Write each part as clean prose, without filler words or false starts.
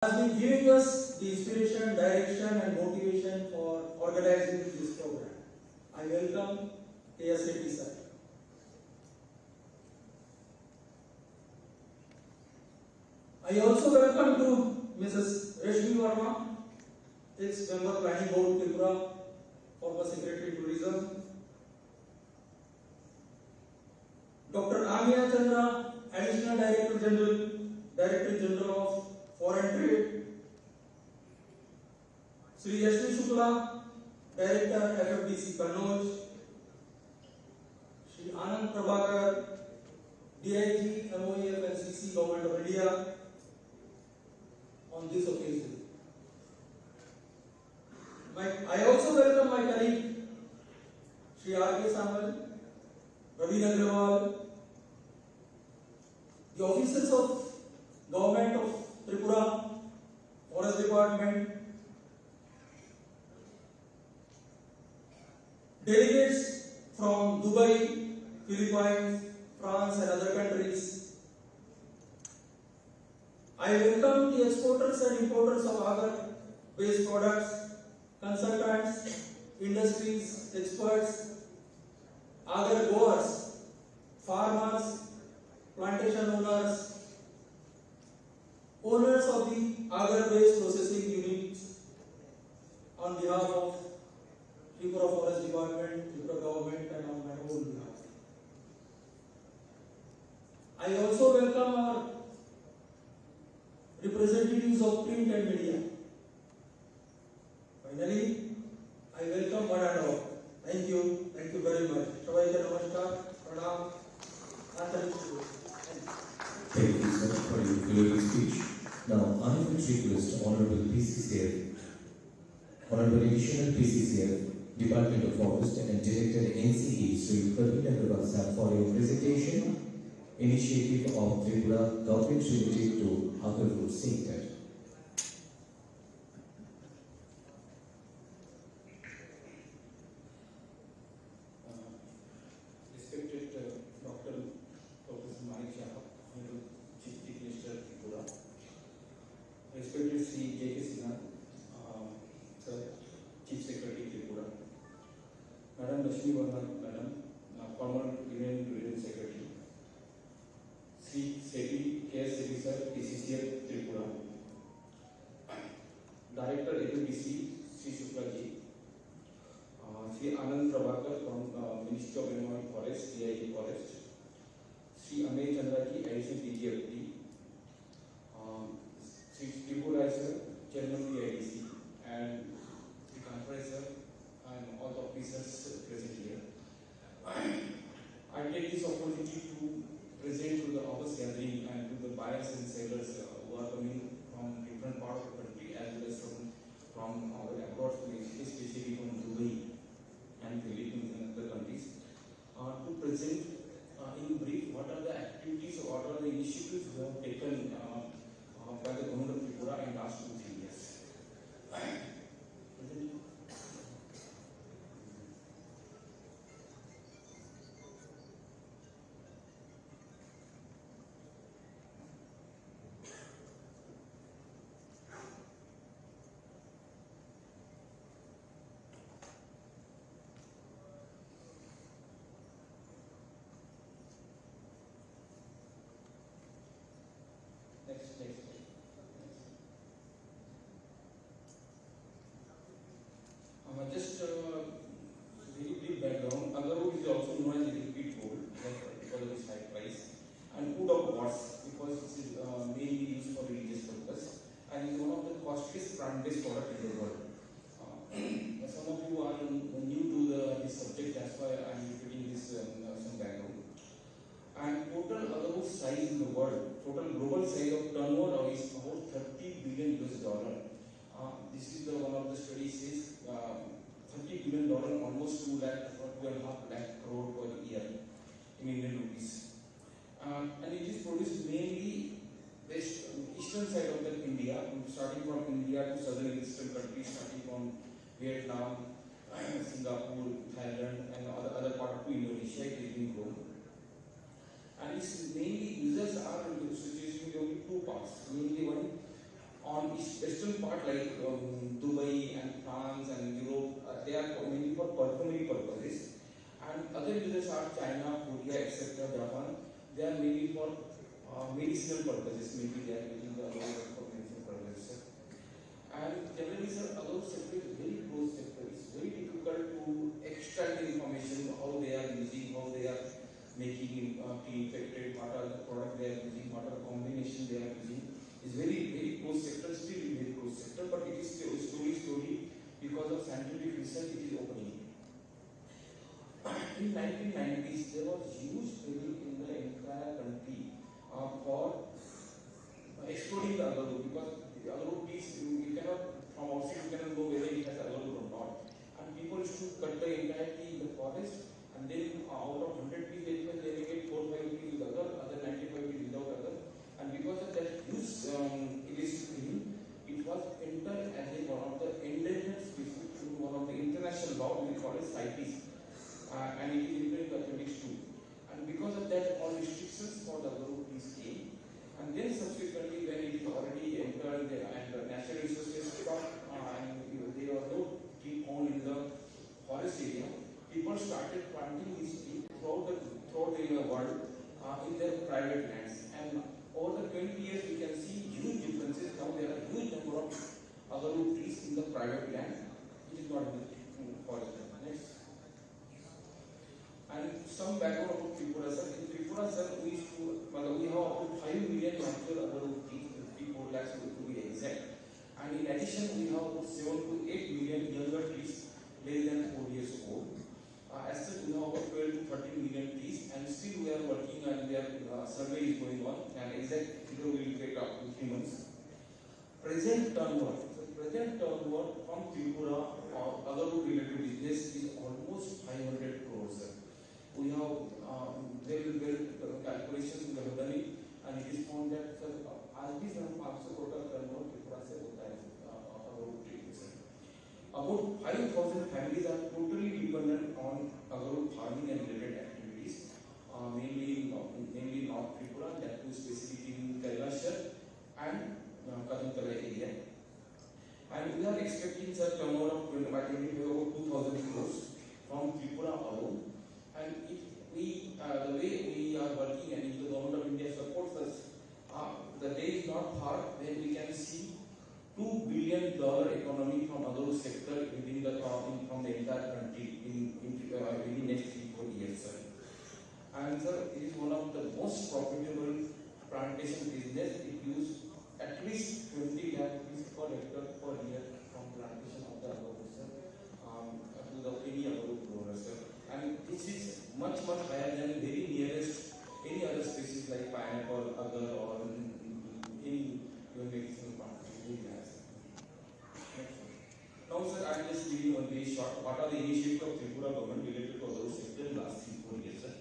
has been giving us the inspiration, direction and motivation for organizing this program. I welcome ASAP sir. I also welcome to Mrs. Rashmi Verma, ex-member Planning Board Tripura, former Secretary Tourism. Dr. Amiya Chandra, Additional Director General of Foreign Trade. Sri Yashvi Shukla, Director FFDC Kannauj. Sri Anand Prabhakar, DIG MOEF and CC Government of India on this occasion. I also welcome my colleague Sri R.K. Samal, Ravi Agrawal, the officers of Government of Tripura, Forest Department, delegates from Dubai, Philippines, France and other countries. I welcome the exporters and importers of Agar-based products, consultants, industries, experts, Agar growers, farmers, plantation owners, owners of the Agar-based processing units on behalf of Tripura Forest Department, Tripura Government and on my own behalf. I also welcome our representatives of print and media. Finally, I welcome one and all. Thank you very much. Sabaike namaskar, pranam, and thank you so much for your glowing speech. Now, I will request Honorable PCCF, Honorable Additional PCCF, Department of Forest and Director NCE, Sri Pradeep Agrawal for your presentation. Initiative of Tripura Government related to Agar Food sector. Respected Dr. Prof. Manik Saha, Chief Minister Tripura, respected Sri J.K. Sinha, Sir, Chief Secretary Tripura, Madam Rashmi Verma, Madam, former Union Secretary, Sri Seti K. Seti Sir, PCCF Tripura, Director FFDC, Sri Shukla Ji, Sri Anand Prabhakar from Ministry of Environment Forest, DIG Forest, Sri Amiya Chandra Ji, Additional DGFT, Sri Tripura Sir, Chairman PIDC, and Sri Kanpura Sir, and all the officers present here. I take this opportunity to present to the August gathering and to the buyers and sellers who are coming from different parts of the country as well as from abroad, especially from Dubai and Philippines and other countries, to present in brief what are the activities or what are the initiatives we have taken by the government of Tripura in last 2-3 years. Next. Just very brief background. Agar is also known as liquid gold because of its high price, and wood of quartz because it is mainly used for religious purpose, and is one of the costliest plant-based products in the world. Some of you are new to this subject, that's why I am repeating this some background. And total Agar size in the world, total global size of turnover is about $30 billion US. This is one of the studies says $30 billion, almost 2.5 lakh crore per year in Indian rupees. And it is produced mainly based on the eastern side of India, starting from India to southern eastern countries, starting from Vietnam, Singapore, Thailand, and other part to Indonesia. It is being grown. And its mainly users are situated in only two parts. Mainly one On western part like Dubai and France and Europe, they are mainly for perfumery purposes. And other users are China, Korea, etc., Japan. They are mainly for medicinal purposes. Maybe they are using the agar for medicinal purposes. And generally, sir, agar sector is very close sector. It's very difficult to extract the information how they are using, how they are making tea infected, what are the product they are using, what are the combination they are using. It's very close sector, still very close sector, but it is still slowly because of scientific research it is opening. In 1990s, there was huge debate in the entire country for exploring the agar root, because the agar root is, you cannot, from outside you cannot know whether it has agar root or not. And people used to cut the entire tree in the forest, and then out of 100 trees they may get 4 5 trees with agar, other 95 trees without agar. And because of that huge illicit killing, it was entered as one of the endangered species in one of the international law we call it CITES. And it is entered in the appendix 2. And because of that, all restrictions for the agar root trees came. And then subsequently, when it is already entered and the natural resources stopped and there was no tree found in the forest area, people started planting these trees throughout the world in their private lands. And over the 20 years, we can see huge differences. Now there are huge number of agar root trees in the private land, which is not in the forest land. Next. And some background about Tripura, sir. In Tripura, sir, we have about 5 million natural agar root trees, 54 lakhs to be exact. And in addition, we have about 7 to 8 million younger trees less than 4 years old. As such, we have about 12 to 13 million trees, and still we are working and their survey is going on, and exact figure we will get up in 3 months. Present turnover from Tripura or agar root related business is almost 500 crores. Sir. We have well calculations we have done it, and it is found that sir, आज भी sir 500 crore का turnover Tripura से होता है agar root trees. About 5,000 families are totally dependent on agar root farming and related activities, mainly North Tripura, that too specifically in Kailasher and Kadantala area. And we are expecting such turnover of by 2025 about 2,000 crores from Tripura alone. And if we, the way we are working, and if the government of India supports us, the day is not far when we can see $2 billion economy from agar sector within the from the entire country within next 3-4 years, sir. And sir, it is one of the most profitable plantation business. It gives at least 20 lakh rupees per hectare per year from plantation of the agar, sir, to the any agar grower, sir. And this is much higher than very nearest any other species like pineapple, agar, or any medicinal plant. Now, sir, I am just giving one very short. What are the initiatives of Tripura government related to agar sector in last 3-4 years, sir?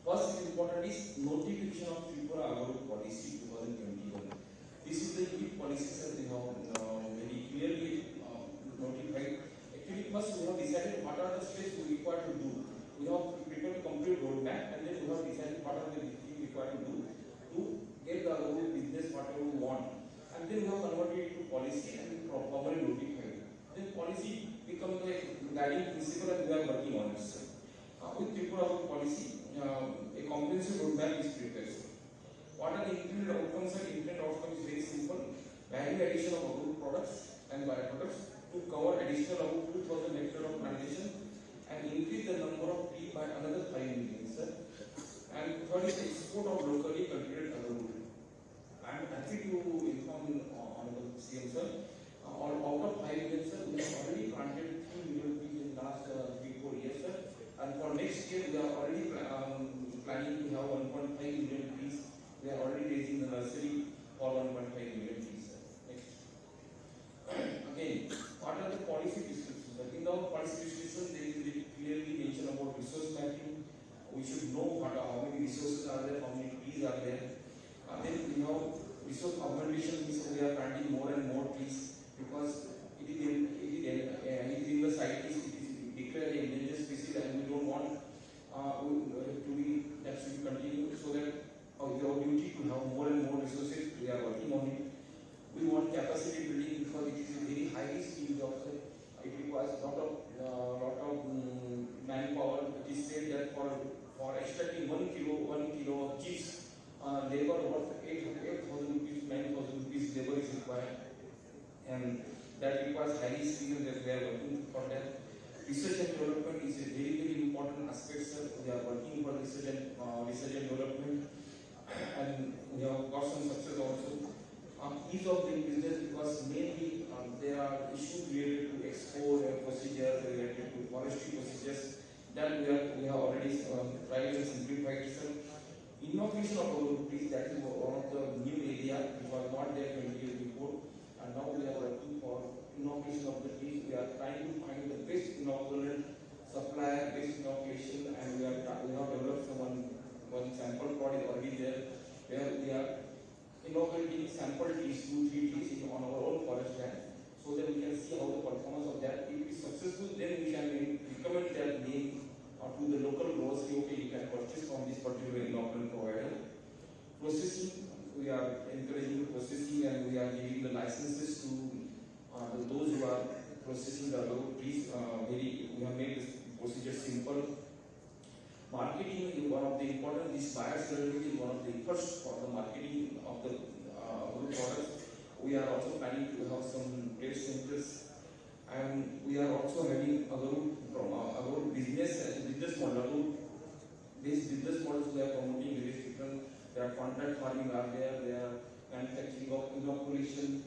First important is notification of Tripura agar policy 2021. This is the unique policy, sir. They have very clearly notified. Actually, first we have decided what are the steps we require to do. We have prepared a complete roadmap, and then we have decided what are the things required to do to get the agar business whatever we want. And then we have converted it to policy and formally notified. Then policy becomes the guiding principle, and we are working on it, sir. With Tripura policy, a comprehensive roadmap is prepared. What are the intended outcomes? And intended outcome is very simple: value addition of agar products and bioproducts to cover additional about 2,000 hectares of plantation and increase the number of trees by another 5 million, sir. And third is export of locally cultivated agar. I am happy to inform Honorable CM, sir. Out of 5 million, sir, we have already planted 3 million trees in the last 3-4 years, sir. And for next year, we are already planning to have 1.5 million trees. We are already raising the nursery for 1.5 million trees, sir. Next. Again, what are the policy descriptions? In our policy description, there is clearly mention about resource mapping. We should know how many resources are there, how many trees are there. Then we have resource augmentation, so we are planting more and more trees because it is in the site, it is declared an endangered species, and we don't want to be that should continue, so that our duty to have more and more resources. We are working on it. We want capacity and that requires highly skilled that we are working for that. Research and development is a very, very important aspect, sir. We are working for research and development, and we have got some success also. Ease of doing business, because mainly there are issues related to export procedures, related to forestry procedures that we have already tried and simplified, sir. Innovation of our trees, that is one of the new area which was not there 20 years before, and now we are working for innovation of the trees. We are trying to find the best inoculant supplier, best inoculation, and we have developed one sample plot is already there, where we are inoculating sample trees, 2-3 trees on our own forest land, so that we can see how the performance of that. If it is successful, then we can recommend that name to the local growers. Okay, you can purchase from this particular inoculant provider. Processing, we are encouraging processing, and we are giving the licenses to those who are processing the trees. We have made this procedure simple. Marketing is one of the important. This buyer survey is one of the first for the marketing of the products. We are also planning to have some trade centers, and we are also having Agar business model. These business models we are promoting various different. There are contract farming are there. There are manufacturing of inoculation.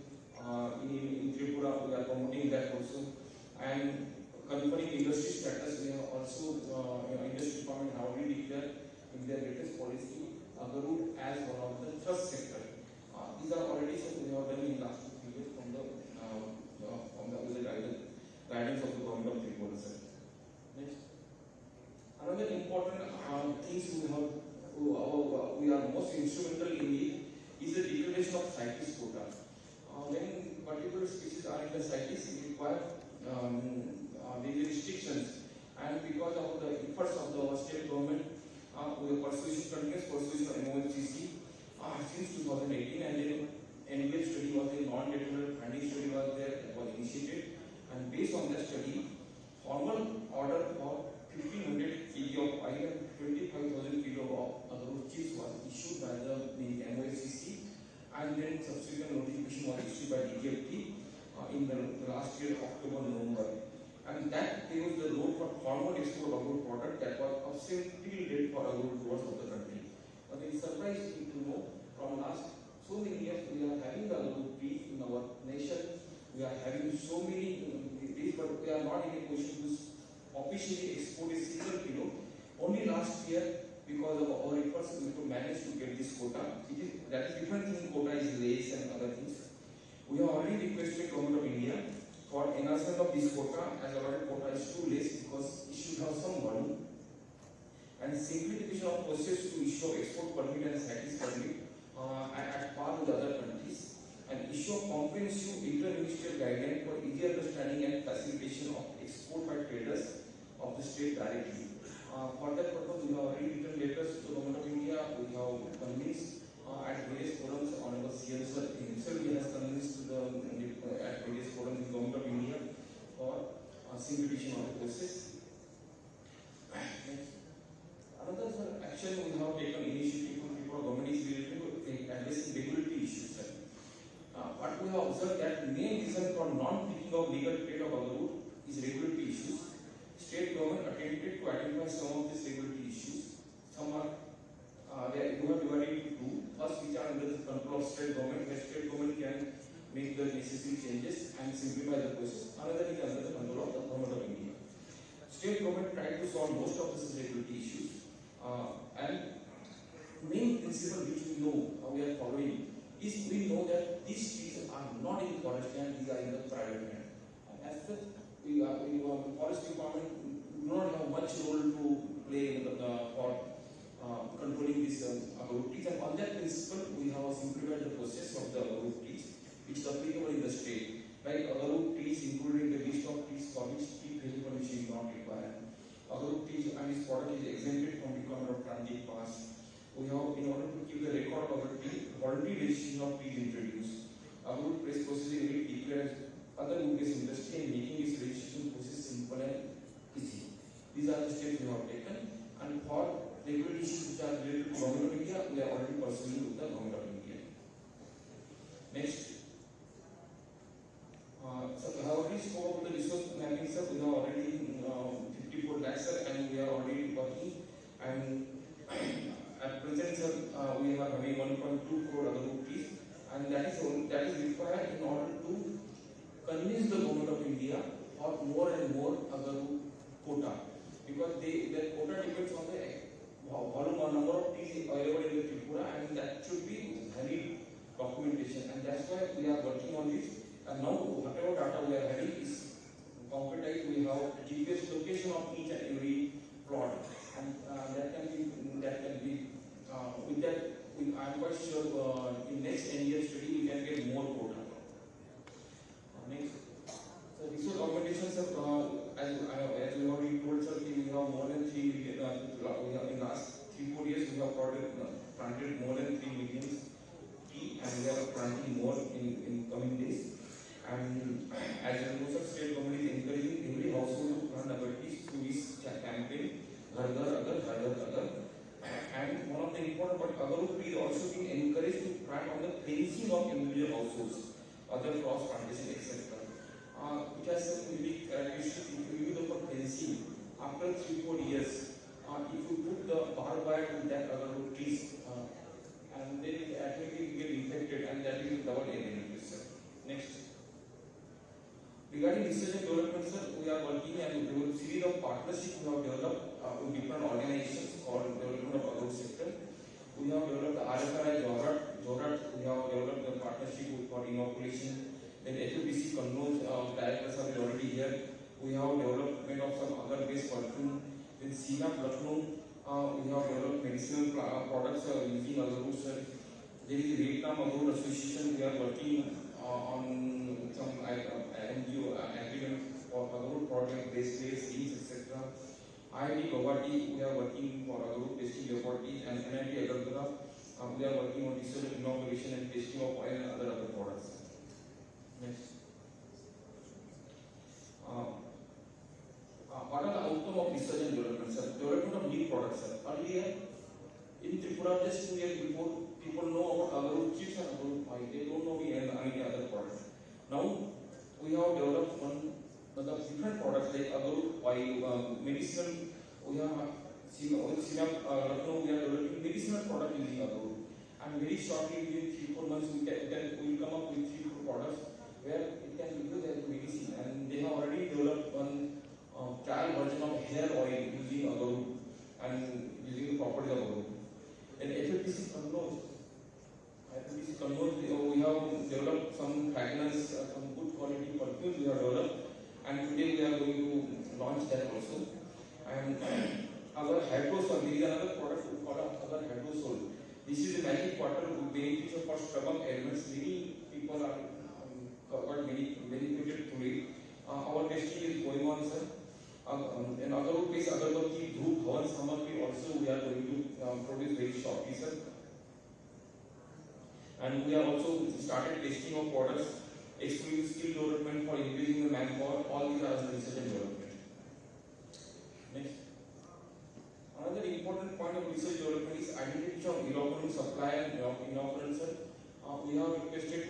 In Tripura, we are promoting that also, and conferring industry status. We have also industry department have already declared in their latest policy Agar as one of the trust sector. These are already something we have done in the last 2 years from the guidance of the government of Tripura. Next, another important things we are most instrumental in it is the declaration of CITES quota. When particular species are in the CITES, it requires various restrictions, and because of the efforts of the state government, we have continuous persuasion of MOFCC since 2018, and then NBL study was a non-determinate finding study was there, that was initiated, and based on that study, formal order for 1500 kg of oil and 25,000 kg of Agar chips was issued by the MOFCC, and then subsequent notification was issued by DGFT in the last year, October-November. And that gave the road for formal export of Agar product that was absolutely late for Agar growers of the country. But it surprised me to know from last so many years we are having the Agar trees in our nation. We are having so many trees, but we are not in a position to officially export a single kilo. Only last year, because of our efforts, we could manage to get this quota. That is different thing. Quota is lace and other things. We have already requested Government of India for enhancement of this quota, as our quota is too less because it should have some volume, and simplification of process to issue of export permit and CITES permit at par with other countries, and issue of comprehensive inter-ministerial guideline for easy understanding and facilitation of export by traders of the state directly. For that purpose, we have already written letters to the Government of India. We have convinced at various forums. Honorable CM Sir himself has convinced at various forums in Government of India for simplification of the process. Another action we have taken initiative for government is related to addressing regulatory issues. But we have observed that main reason for non-picking of legal trade of Agar is regulatory issues. State government attempted to identify some of these regulatory issues. Some are they have divided into two. First, which are under the control of state government, where state government can make the necessary changes and simplify the process. Another is under the control of the Government of India. State government tried to solve most of these regulatory issues, and main principle which we know we are following is we know that these trees are not in forest land; these are in the private land. And as such, the forest department do not have much role to play for controlling these Agar trees, and on that principle, we have simplified the process of the Agar trees, which is applicable in the state. Like Agar trees, including the list of trees for which tree clearing permission is not required. Agar trees and its product is exempted from requirement of transit pass. We have, in order to keep the record of Agar tree, voluntary registration of trees introduced. Agar press processing unit declares other wood-based industry and making its registration process simple and easy. These are the steps we have taken, and for regulatory issues which are related to Government of India, we are already pursuing with the Government of India. Next, quota, because their quota depends on the volume or number of trees available in the Tripura, and that should be valid documentation, and that's why we are working on this. And now whatever data we are having is concretized. We have GPS location of each and every plot, and that can be with that. I'm quite sure in next 10 years study we can get more quota. Next, so research organizations have, as we already told, sir, we have more than 3 million. We have in last 3-4 years we have planted more than 3 million tree, and we are planting more in coming days. And as you know, sir, state government is encouraging every household to plant Agar trees through this campaign, Agar, Agar. And one of the important part, Agar tree is also being encouraged to plant on the fencing of individual households, other cross plantation, etc. Which has some unique characteristics. If you use the for fencing, after 3-4 years, if you put the barbed wire to that Agar trees, and then it actually get infected, and that will double enemy. Next. Regarding research and development, sir, we are working and there is a series of partnerships we have developed with different organizations for development of Agar sector. We have developed the RFI Jorat. We have developed the partnership for inoculation. Then FUBC Kannauj directors are already here. We have development of some Agar-based perfume. Then CNAP Lucknow, we have developed medicinal products using Agar, sir. There is a Vietnam Agar Association. We are working on some NGO agreements for Agar product, base schemes, etc. IIT Guwahati, we are working for Agar testing laboratories, and NIT Agar, we are working on research and innovation and testing of oil and other products. Next. What are the outcome of research and development, sir? Development of new products, sir. Earlier, in Tripura, just 2 years before, people know about Agar chips and Agar oil. They don't know any other products. Now, we have developed the different products like Agar oil, medicinal. We have Lucknow, we are developing medicinal product using Agar. And very shortly, within 3-4 months, we will come up with 3-4 products where it can be used as medicine. And they have already developed one trial version of hair oil using Agar and using the properties of Agar. And FLTC Kannauj, we have developed some fragrance, some good quality perfumes we have developed, and today we are going to launch that also. And Agar Hydrosol, there is another product called Agar Hydrosol. This is a magic water beneficial for stomach ailments. Many people are got benefited through it. Our testing is going on, sir. And Agar based Agarbatti, Dhub, Havan Samagri also we are going to produce very shortly, sir. And we have also started testing of products, exploring skill development for increasing the manpower. All these are research and development. Next. Another important point of research development is identification of inoculant supplier and inoculant, sir. We have requested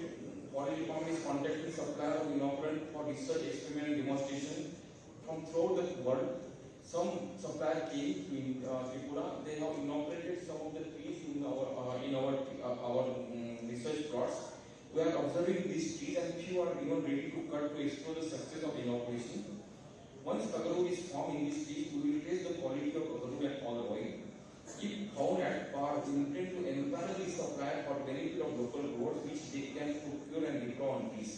Forest Department is contacting supplier of inoculant for research, experiment, and demonstration from throughout the world. Some supplier came in Tripura. They have inoculated some of the trees in our research plots. We are observing these trees, and few are even ready to cut to explore the success of inoculation. Once Agar is formed in these trees, we will test the quality of Agar and all oil. If found at par, we intend to encourage the supplier for benefit of local growers, which they can procure and deploy on trees.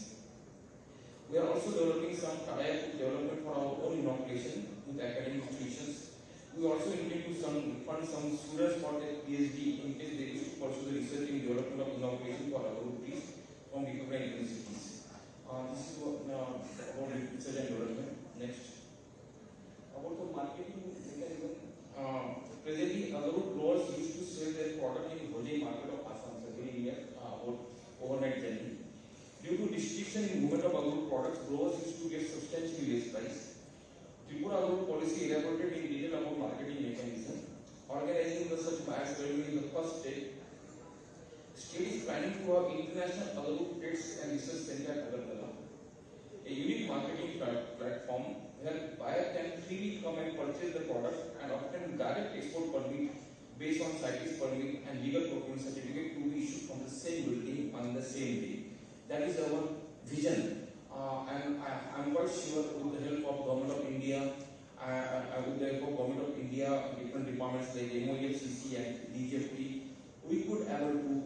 We are also developing some tie-up development for our own inoculation with academic institutions. We also intend to fund some students for their PhD in case they wish to pursue the research and development of inoculation for our trees from different universities. This is about research and development. Next. About the marketing mechanism. Presently, Agar growers used to sell their product in Bhojai market of Assam, so very near about overnight journey. Due to restriction in movement of Agar products, growers used to get substantially less price. Tripura Agar policy elaborated in detail about marketing mechanism. Organizing the such mass revenue is the first step. State is planning to have international Agar trades and research center at Agartala. A unique marketing platform where buyer can freely come and purchase the product and obtain direct export permit based on CITES permit and legal procurement certificate to be issued from the same building on the same day. That is our vision, and I am quite sure with the help of Government of India, points like MOEFCC and DGFT, we could able to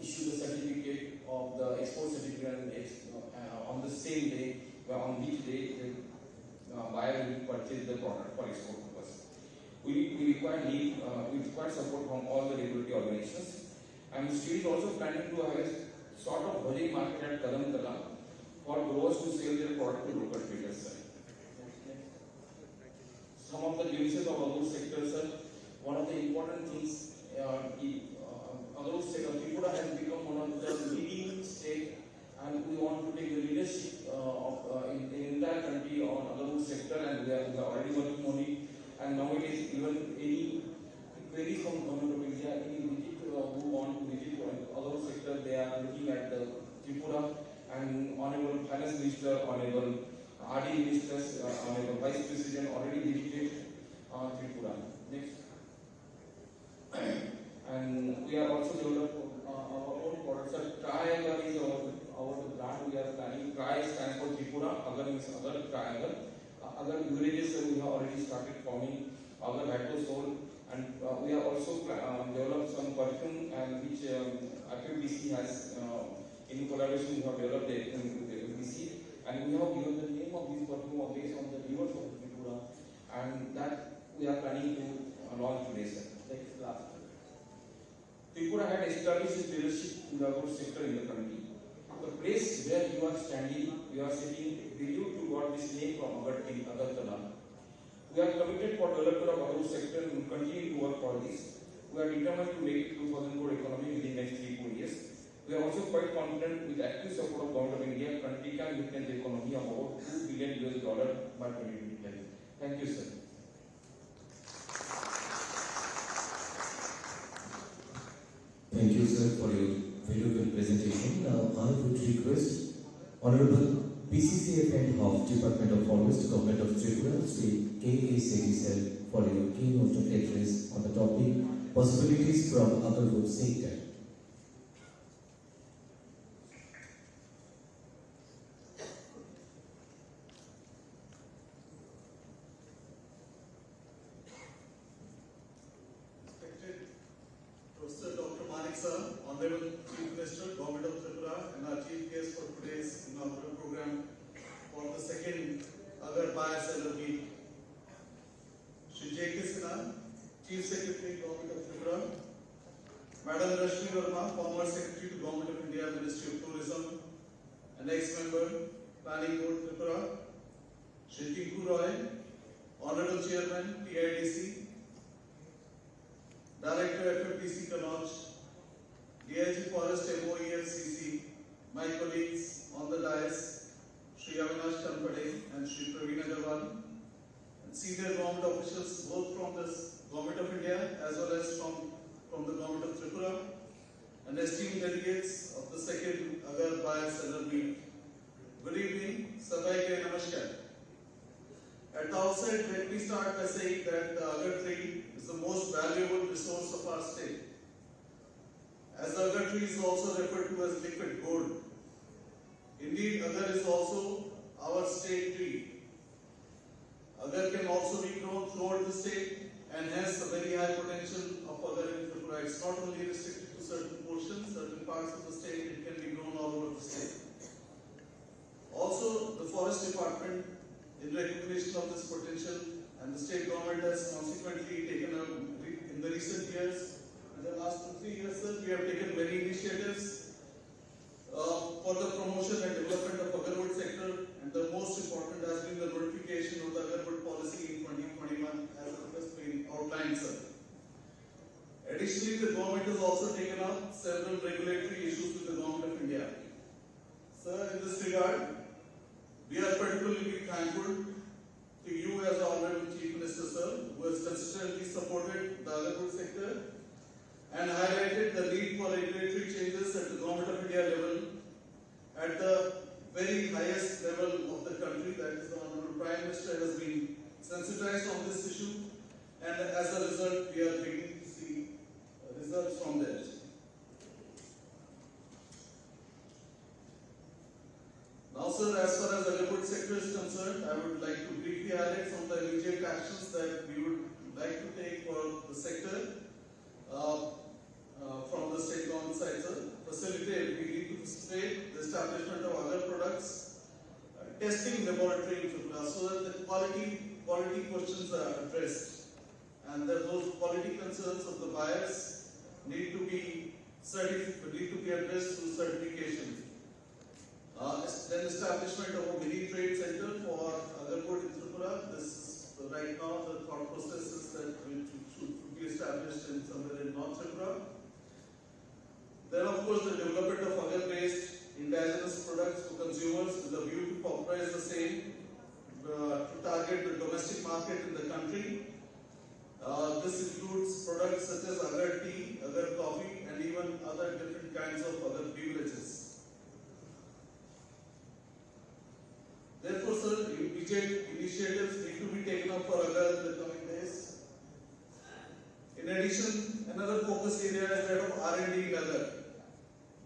issue the certificate of the export certificate on the same day, on which day the buyer will purchase the product for export purpose. We require support from all the regulatory organizations. And state is also planning to have a sort of holding market at Kadam Tala for growers to sell their product to local traders. Some of the glimpses of agro sector, sir. One of the important things, agro sector, Tripura has become one of the leading state, and we want to take the leadership in the entire country on agro sector, and we are already working on it. And nowadays, even any queries from government of India, any visit who want to visit agro sector, they are looking at the Tripura, and Honorable Finance Minister, Honorable RD Ministers, Honorable Vice President already visited Tripura. Next. And we are also developing our own products. Agar is our brand. We are planning. Tri stands for Tripura. Agar means Agar. Agar. Agar beverages we have already started forming. Agar hydrosol, and we have also developed some perfume, and which FFBC has in collaboration we have developed it with FFBC, and we have given the name of this perfume based on the rivers of Tripura, and that we are planning to launch today, sir. Next, last. Tripura had established its leadership in the agro sector in the country. The place where you are standing, you are sitting, believe to got this name from Agartala. We are committed for development of agro sector and will continue to work for this. We are determined to make 2,000 crore economy within the next 3-4 years. We are also quite confident with active support of Government of India, country can witness the economy of about $2 billion by 2027. Thank you, sir. Thank you, sir, for your valuable presentation. Now, I would request Honorable PCCF Head of Department of Forest, Government of Tripura, Sri K.A. Sethi sir, for your keynote address on the topic Possibilities from Agarwood Sector. Professor Dr. Manik Saha, Honorable Chief Minister, Government of Tripura, and our Chief Guest for today's inaugural program for the second Agar Buyer Seller Meet. Shri J.K. Sinha, Chief Secretary, Government of Tripura, Madam Rashmi Verma, former Secretary to Government of India, Ministry of Tourism, and ex-member, Planning Board Tripura, Shri Tinku Roy, Honorable Chairman, TIDC, Director FFPC Kannauj, DIG Forest MOEFCC, my colleagues on the dais, Shri Avinash Kanpade and Shri Praveen Agarwal, and senior government officials both from the Government of India as well as from the Government of Tripura, and esteemed delegates of the second Agar Buyer Seller Meet. Good evening, Sabai Ke Namaskar. At the outset, let me start by saying that the agar tree is the most valuable resource of our state. As the agar tree is also referred to as liquid gold. Indeed, agar is also our state tree. Agar can also be grown throughout the state and has a very high potential of agar in Tripura. It's not only restricted to certain portions, certain parts of the state, it can be grown all over the state. Also, the Forest Department, in recognition of this potential, and the state government has consequently taken in the recent years, in the last 2-3 years, sir, we have taken many initiatives for the promotion and development of agarwood sector, and the most important has been the notification of the agarwood policy in 2021 as it has been outlined, sir. Additionally, the government has also taken up several regulatory issues with the Government of India. Sir, in this regard, we are particularly thankful to you as our Honorable Chief Minister, sir, who has consistently supported the agarwood sector and highlighted the need for regulatory changes at the Government of India level, at the very highest level of the country, that is the Honorable Prime Minister has been sensitized on this issue, and as a result, we are beginning to see results from that. Now, sir, as far as the agarwood sector is concerned, I would like to briefly highlight some of the immediate actions that we would like to take for the sector from the state government side, sir. We need to facilitate the establishment of other products, testing laboratory in Tripura, so that the quality questions are addressed, and that those quality concerns of the buyers need to be addressed through certification. Then establishment of a mini trade center for Agar in Tripura. This is right now the thought process is that it should be established in somewhere in North Tripura. Then of course the development of Agar-based indigenous products for consumers with a view to popularize the same to target the domestic market in the country. This includes products such as Agar tea, Agar coffee, and even other different kinds of other beverages. Therefore, sir, immediate initiatives need to be taken up for Agar in the coming days. In addition, another focus area is that of R&D in Agar,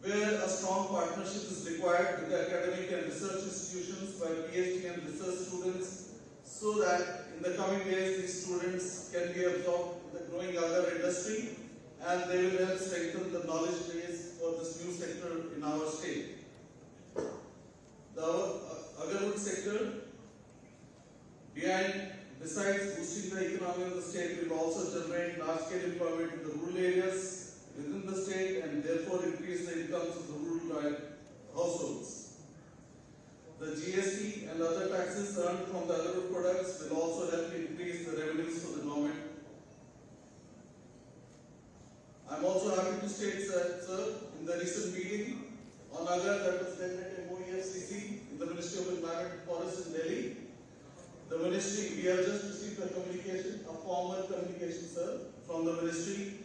where a strong partnership is required with the academic and research institutions by PhD and research students, so that in the coming days these students can be absorbed in the growing Agar industry, and they will help strengthen the knowledge base for this new sector in our state. The Agarwood sector, besides boosting the economy of the state, will also generate large-scale employment in the rural areas within the state, and therefore increase the incomes of the rural households. The GST and other taxes earned from the Agarwood products will also help increase the revenues for the government. I am also happy to state that, sir, in the recent meeting on Agar that was held at MOEFCC in the Ministry of Environment and Forest in Delhi, the ministry, we have just received a formal communication, sir, from the ministry,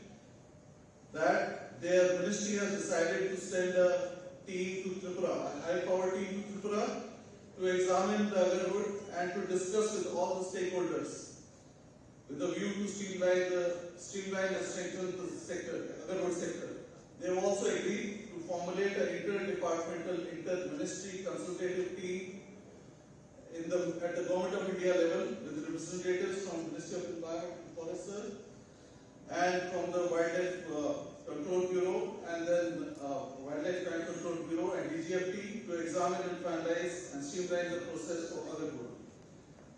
that their ministry has decided to send a team to Tripura, a high-power team to Tripura, to examine the Agarwood and to discuss with all the stakeholders, with a view to streamline and strengthen the sector, Agarwood sector. They have also agreed to formulate an interdepartmental, inter-ministry consultative team at the Government of India level, with representatives from Ministry of Environment and Forest, and from the Wildlife Control Bureau, and then Wildlife Crime Control Bureau and DGFT, to examine and finalize and streamline the process for Agarwood.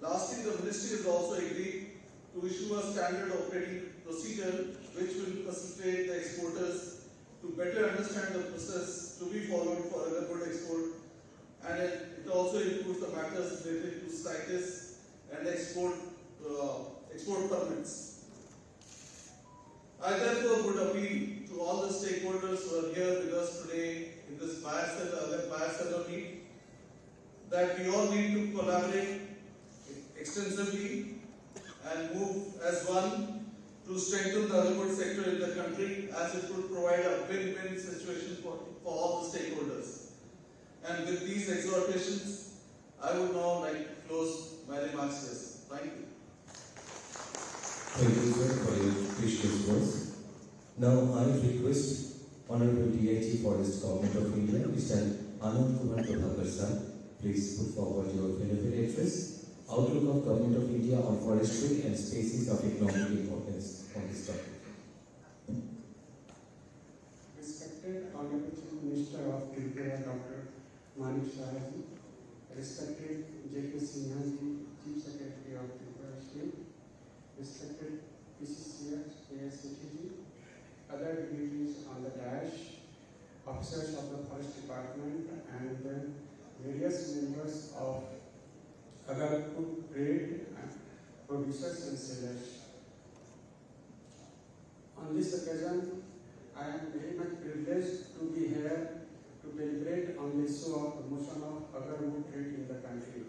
Lastly, the ministry has also agreed to issue a standard operating procedure which will facilitate the exporters to better understand the process to be followed for Agarwood export, and it also includes the matters related to CITES and export permits. I therefore would appeal to all the stakeholders who are here with us today in this Agar meet, that we all need to collaborate extensively and move as one to strengthen the Agarwood sector in the country, as it would provide a win-win situation for all the stakeholders. And with these exhortations, I would now like to close my remarks here. Thank you. Thank you, sir, for your precious words. Now, I request Honorable DIG Forest Government of India, Mr. Anand Kumar Prabhakar sir, please put forward your benefit address, outlook of Government of India on forestry and species of economic importance on this topic. Respected Honorable Chief Minister of Tripura, Dr. Manik Saha, respected J.K. Sinha, Chief Secretary of Tripura State, respected PCCF, ASCTG, other dignitaries on the dash, officers of the Forest Department, and the various members of Agar food trade, producers and sellers. On this occasion, I am very much privileged to be here to deliberate on the issue of promotion of Agarwood trade in the country.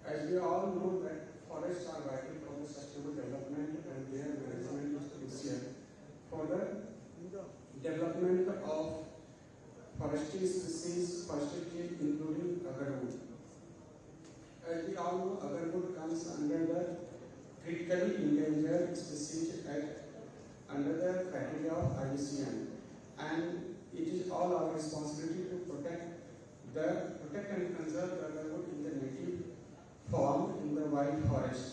As we all know that forests are vital for the sustainable development, and their management is crucial for the development of forestry species, forestry tree, including Agarwood. As we all know, Agarwood comes under the critically endangered species act under the criteria of IUCN, and it is all our responsibility to protect and conserve the Agarwood in the native form in the wild forest.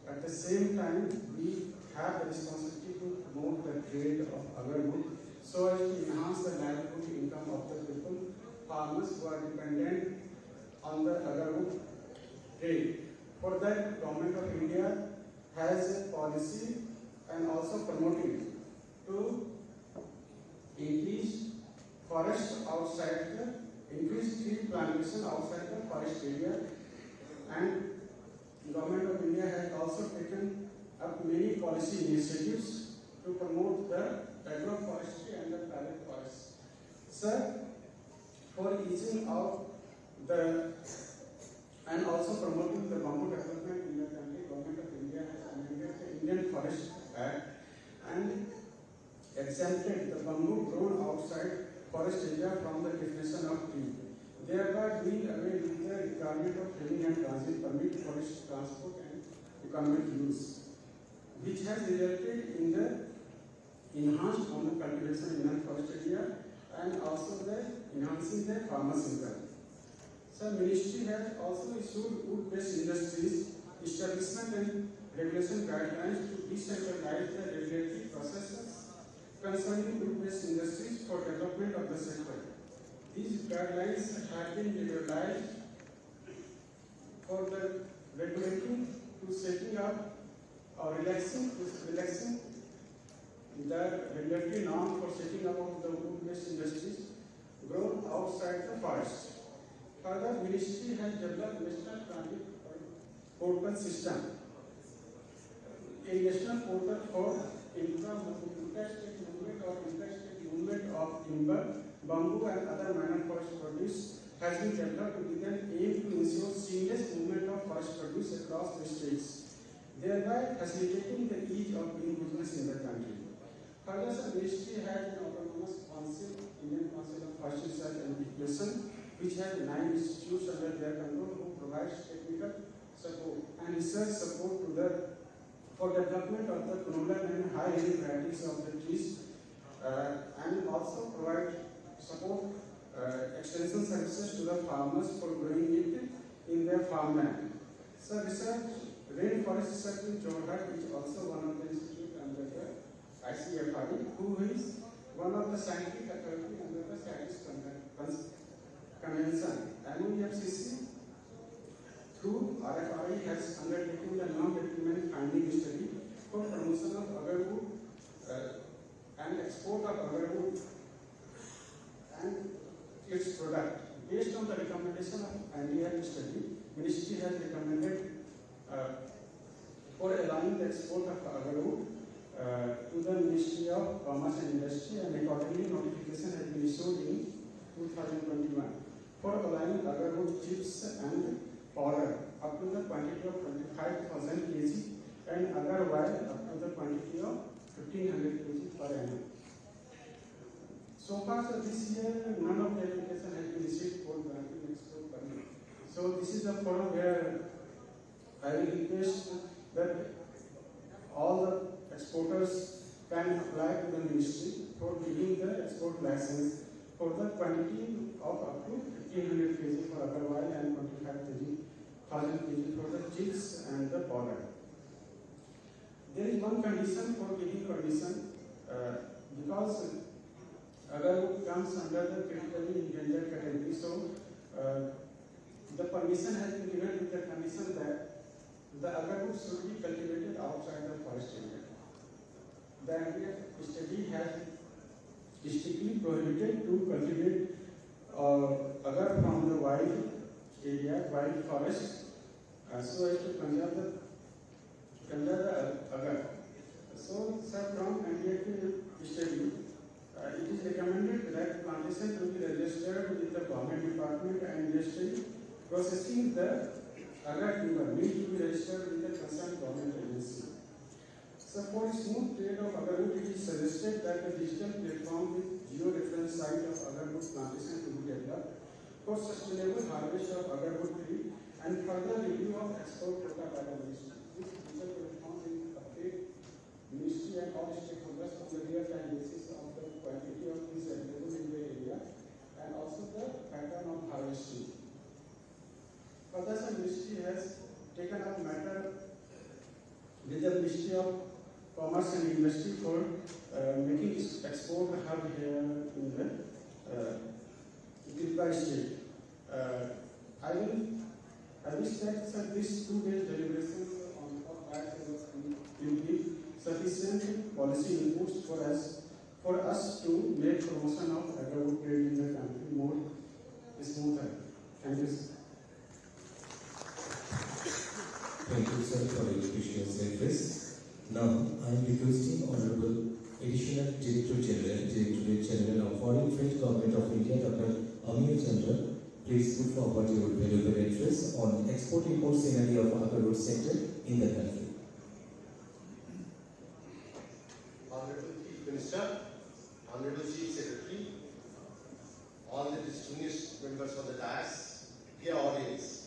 At the same time, we have the responsibility to promote the trade of agarwood so as to enhance the livelihood income of the people, farmers who are dependent on the agarwood trade. For that, Government of India has a policy and also promoting to increase forest outside the, increase tree plantation outside the forest area, and Government of India has also taken up many policy initiatives to promote the agroforestry and the private forests. Sir, for easing out the and also promoting the bamboo development in the country, Government of India has amended the Indian Forest Act and exempted the bamboo grown outside forest area from the definition of tree, thereby doing away with the requirement of having and transit permit for its transport and economic use, which has resulted in the enhanced on the cultivation in the forest area and also the enhancing the farmers' income. So, Ministry has also issued wood-based industries establishment and regulation guidelines to decentralize the regulatory processes concerning wood-based industries for development of the sector. These guidelines have been liberalized for the regulating to setting up or relaxing the regulatory norm for setting up of the wood-based industries grown outside the forest. Further, Ministry has developed national transit portal system, a national portal for interstate movement of timber, bamboo and other minor forest produce has been developed with an aim to ensure seamless movement of forest produce across the states, thereby facilitating the ease of doing business in the country. Further, the Ministry has an autonomous council, Indian Council of Forest Research and Education, which has 9 institutes under their control who provides technical support and research support to the for development of the canola and high-yielding varieties of the trees, and also provide support extension services to the farmers for growing it in their farmland. So, Rainforest Research in Jorhat is also one of the institutes under the ICFI, who is one of the scientific authority under the Paris Convention. MOEFCC through RFI has undertaken the non-determined finding study for promotion of agarwood and export of agarwood and its product. Based on the recommendation of NDF study, Ministry has recommended for allowing the export of agarwood to the Ministry of Commerce and Industry, and accordingly notification has been issued in 2021 for allowing agarwood chips and powder up to the quantity of 25,000 kg and agar oil up to the quantity of 1500 kg per annum. So far, so this year, none of the application has been received for granting export permit. So this is the forum where I will request that all the exporters can apply to the Ministry for giving the export license for the quantity of up to 1500 kg for agar oil and 25,000 kg for the chips and the powder. There is one condition for giving permission because agarwood comes under the critically endangered category. So the permission has been given with the condition that the agarwood should be cultivated outside the forest area. The NDF study has strictly prohibited to cultivate agar from the wild area, wild forest, so as to conserve the agar. So, sir, from NDF study, it is recommended that plantation to be registered with the government department and industry processing the agar timber need to be registered with the concerned government agency. So, for smooth trade of agarwood, it is suggested that a digital platform with geo-reference site of agarwood plantation to be developed for sustainable harvest of agarwood tree and further review of export quota by the Ministry. This digital platform will update Ministry and all stakeholders on the real-time basis of the quantity of trees available in the area and also the pattern of harvesting. Further, the Ministry has taken up matter with the Ministry of commerce and industry for making export hub here in the Tripura state. I will state that this 2 days deliberations on that will give sufficient policy inputs for us to make promotion of agricultural trade in the country more smoother. Thank you, sir. Thank you, sir, for your precious address. Now, I am requesting Honorable Additional Director General of Foreign Trade Government of India, Dr. Amir Chandra, please put forward your valuable address on export-import scenario of agar sector in the country. Honorable Chief Minister, Honorable Chief Secretary, all the distinguished members of the dais, dear audience.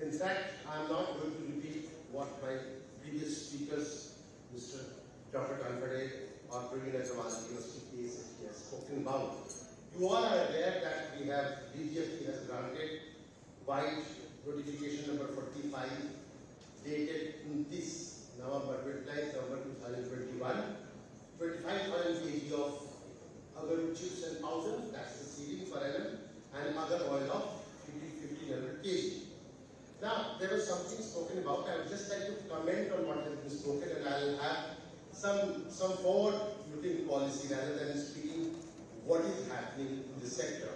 In fact, I am not going to repeat what my previous speakers, Mr. Dr. Kanfade or Praveen Agrawal, University case, has spoken about. You all are aware that we have, DGFT has granted white notification number 45 dated 29 November 2021, 25,000 kg of agar chips and powder, that's the seeding per annum, and agar oil of 1,500 kg. Now, there was something spoken about. I would just like to comment on what has been spoken, and I will have some forward-looking policy rather than speaking what is happening in the sector.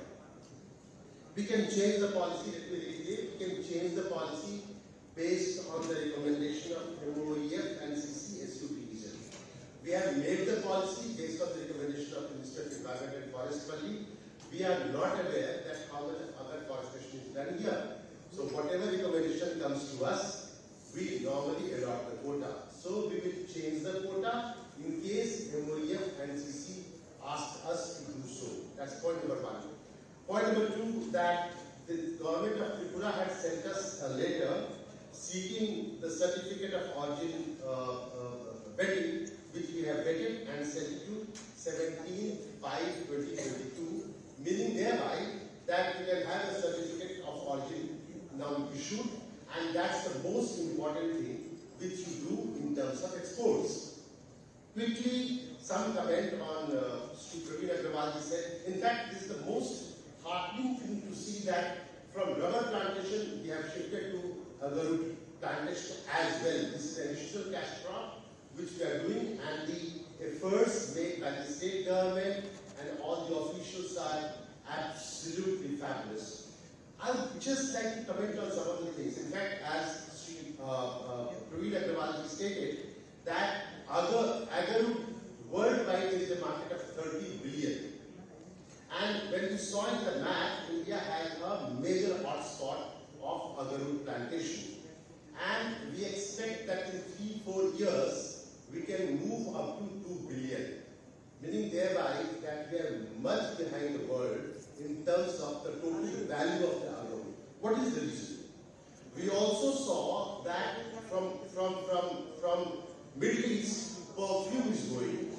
We can change the policy, let me reiterate, we can change the policy based on the recommendation of MOEF and CCSU division. We have made the policy based on the recommendation of the Minister of Environment and Forest Valley. We are not aware that how much other forestation is done here. So whatever recommendation comes to us, we normally adopt the quota. So we will change the quota in case MOEF and CC asked us to do so. That's point number one. Point number two, that the government of Tripura had sent us a letter seeking the certificate of origin vetting, which we have vetted and sent it to 17/5/2022, meaning thereby that we can have a certificate of origin now issued, and that's the most important thing which you do in terms of exports. Quickly, some comment on Sri Praveen Agrawal said. In fact, this is the most heartening thing to see that from rubber plantation we have shifted to agar plantation as well. This is an additional cash crop which we are doing, and the efforts made by the state government and all the officials are absolutely fabulous. I would just like to comment on some of the things. In fact, as Sri Praveen Agrawal stated, that agar worldwide is a market of 30 billion. And when we saw in the map, India has a major hotspot of agarwood plantation. And we expect that in 3-4 years, we can move up to 2 billion. Meaning thereby that we are much behind the world in terms of the total value of the agarwood. What is the reason? We also saw that from Middle East, perfume is going.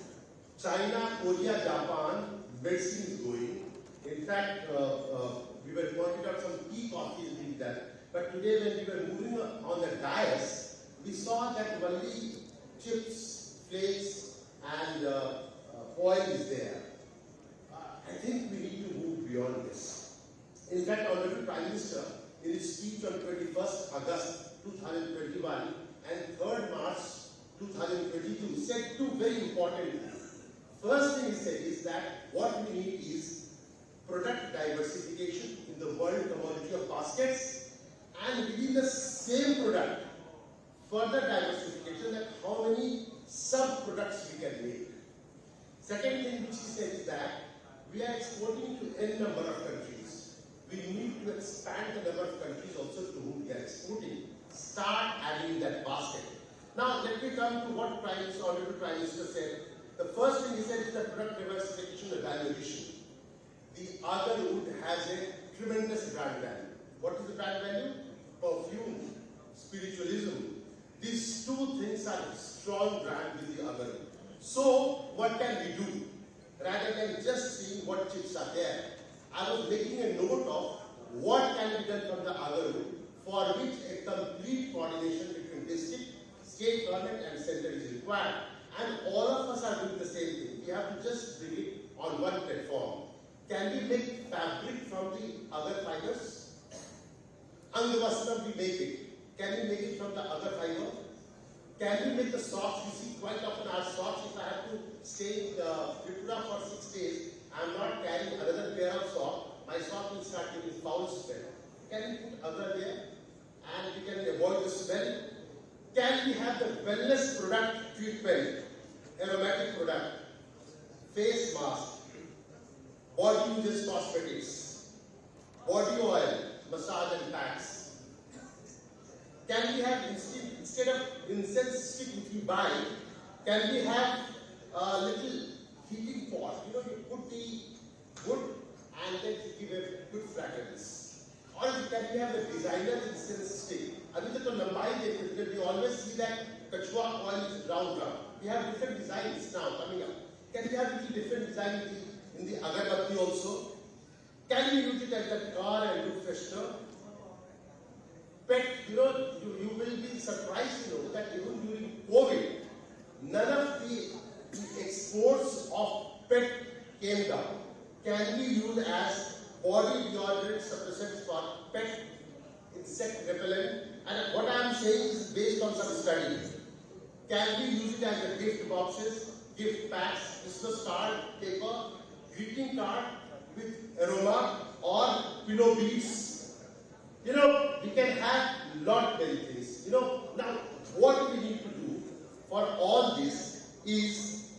China, Korea, Japan, medicine is going. In fact, we were pointing out some tea coffee is being done. But today when we were moving on the dais, we saw that only chips, flakes, and oil is there. I think we need to move beyond this. In fact, Honorable Prime Minister, in his speech on 21st August 2021 and 3rd March 2022, said two very important things. First thing he said is that what we need is product diversification in the world commodity of baskets, and within the same product, further diversification, that how many sub-products we can make. Second thing which he said is that we are exporting to n number of countries. We need to expand the number of countries also to whom we are exporting. Start adding that basket. Now let me come to what Honorable Prime Minister said. The first thing he said is the product diversification and value addition. The agarwood has a tremendous brand value. What is the brand value? Perfume, spiritualism. These two things are strong brand with the agarwood. So what can we do? Rather than just seeing what chips are there, I was making a note of what can be done from the agarwood, for which a complete coordination between district, state government and center is required. And all of us are doing the same thing. We have to just bring it on one platform. Can we make fabric from the other fibers? Angavastra, we make it. Can we make it from the other fiber? Can we make the socks? You see, quite often our socks, if I have to stay in Tripura for 6 days, I am not carrying another pair of socks, my sock will start giving foul smell. Can we put other there? And we can avoid the smell. Can we have the wellness product treatment, aromatic product, face mask, body uses cosmetics, body oil, massage and packs? Can we have, instead of incense stick which we buy, can we have a little heating pot? You know, you put the wood and then you give a good fragrance. Or can we have a designer incense stick? Because we always see that kachua oil is round. We have different designs now coming up. Can we have a little different design in the Agarbatti also? Can we use it as a car and wood freshener? Pet, you know, you will be surprised to know that even during COVID, none of the exports of pet came down. Can be used as body deodorant suppressants for pet insect repellent? And what I am saying is based on some study. Can we use it as a gift boxes, gift packs, Christmas card, paper, greeting card with aroma or pillow beads? You know, we can have lot many things. You know, now what we need to do for all this is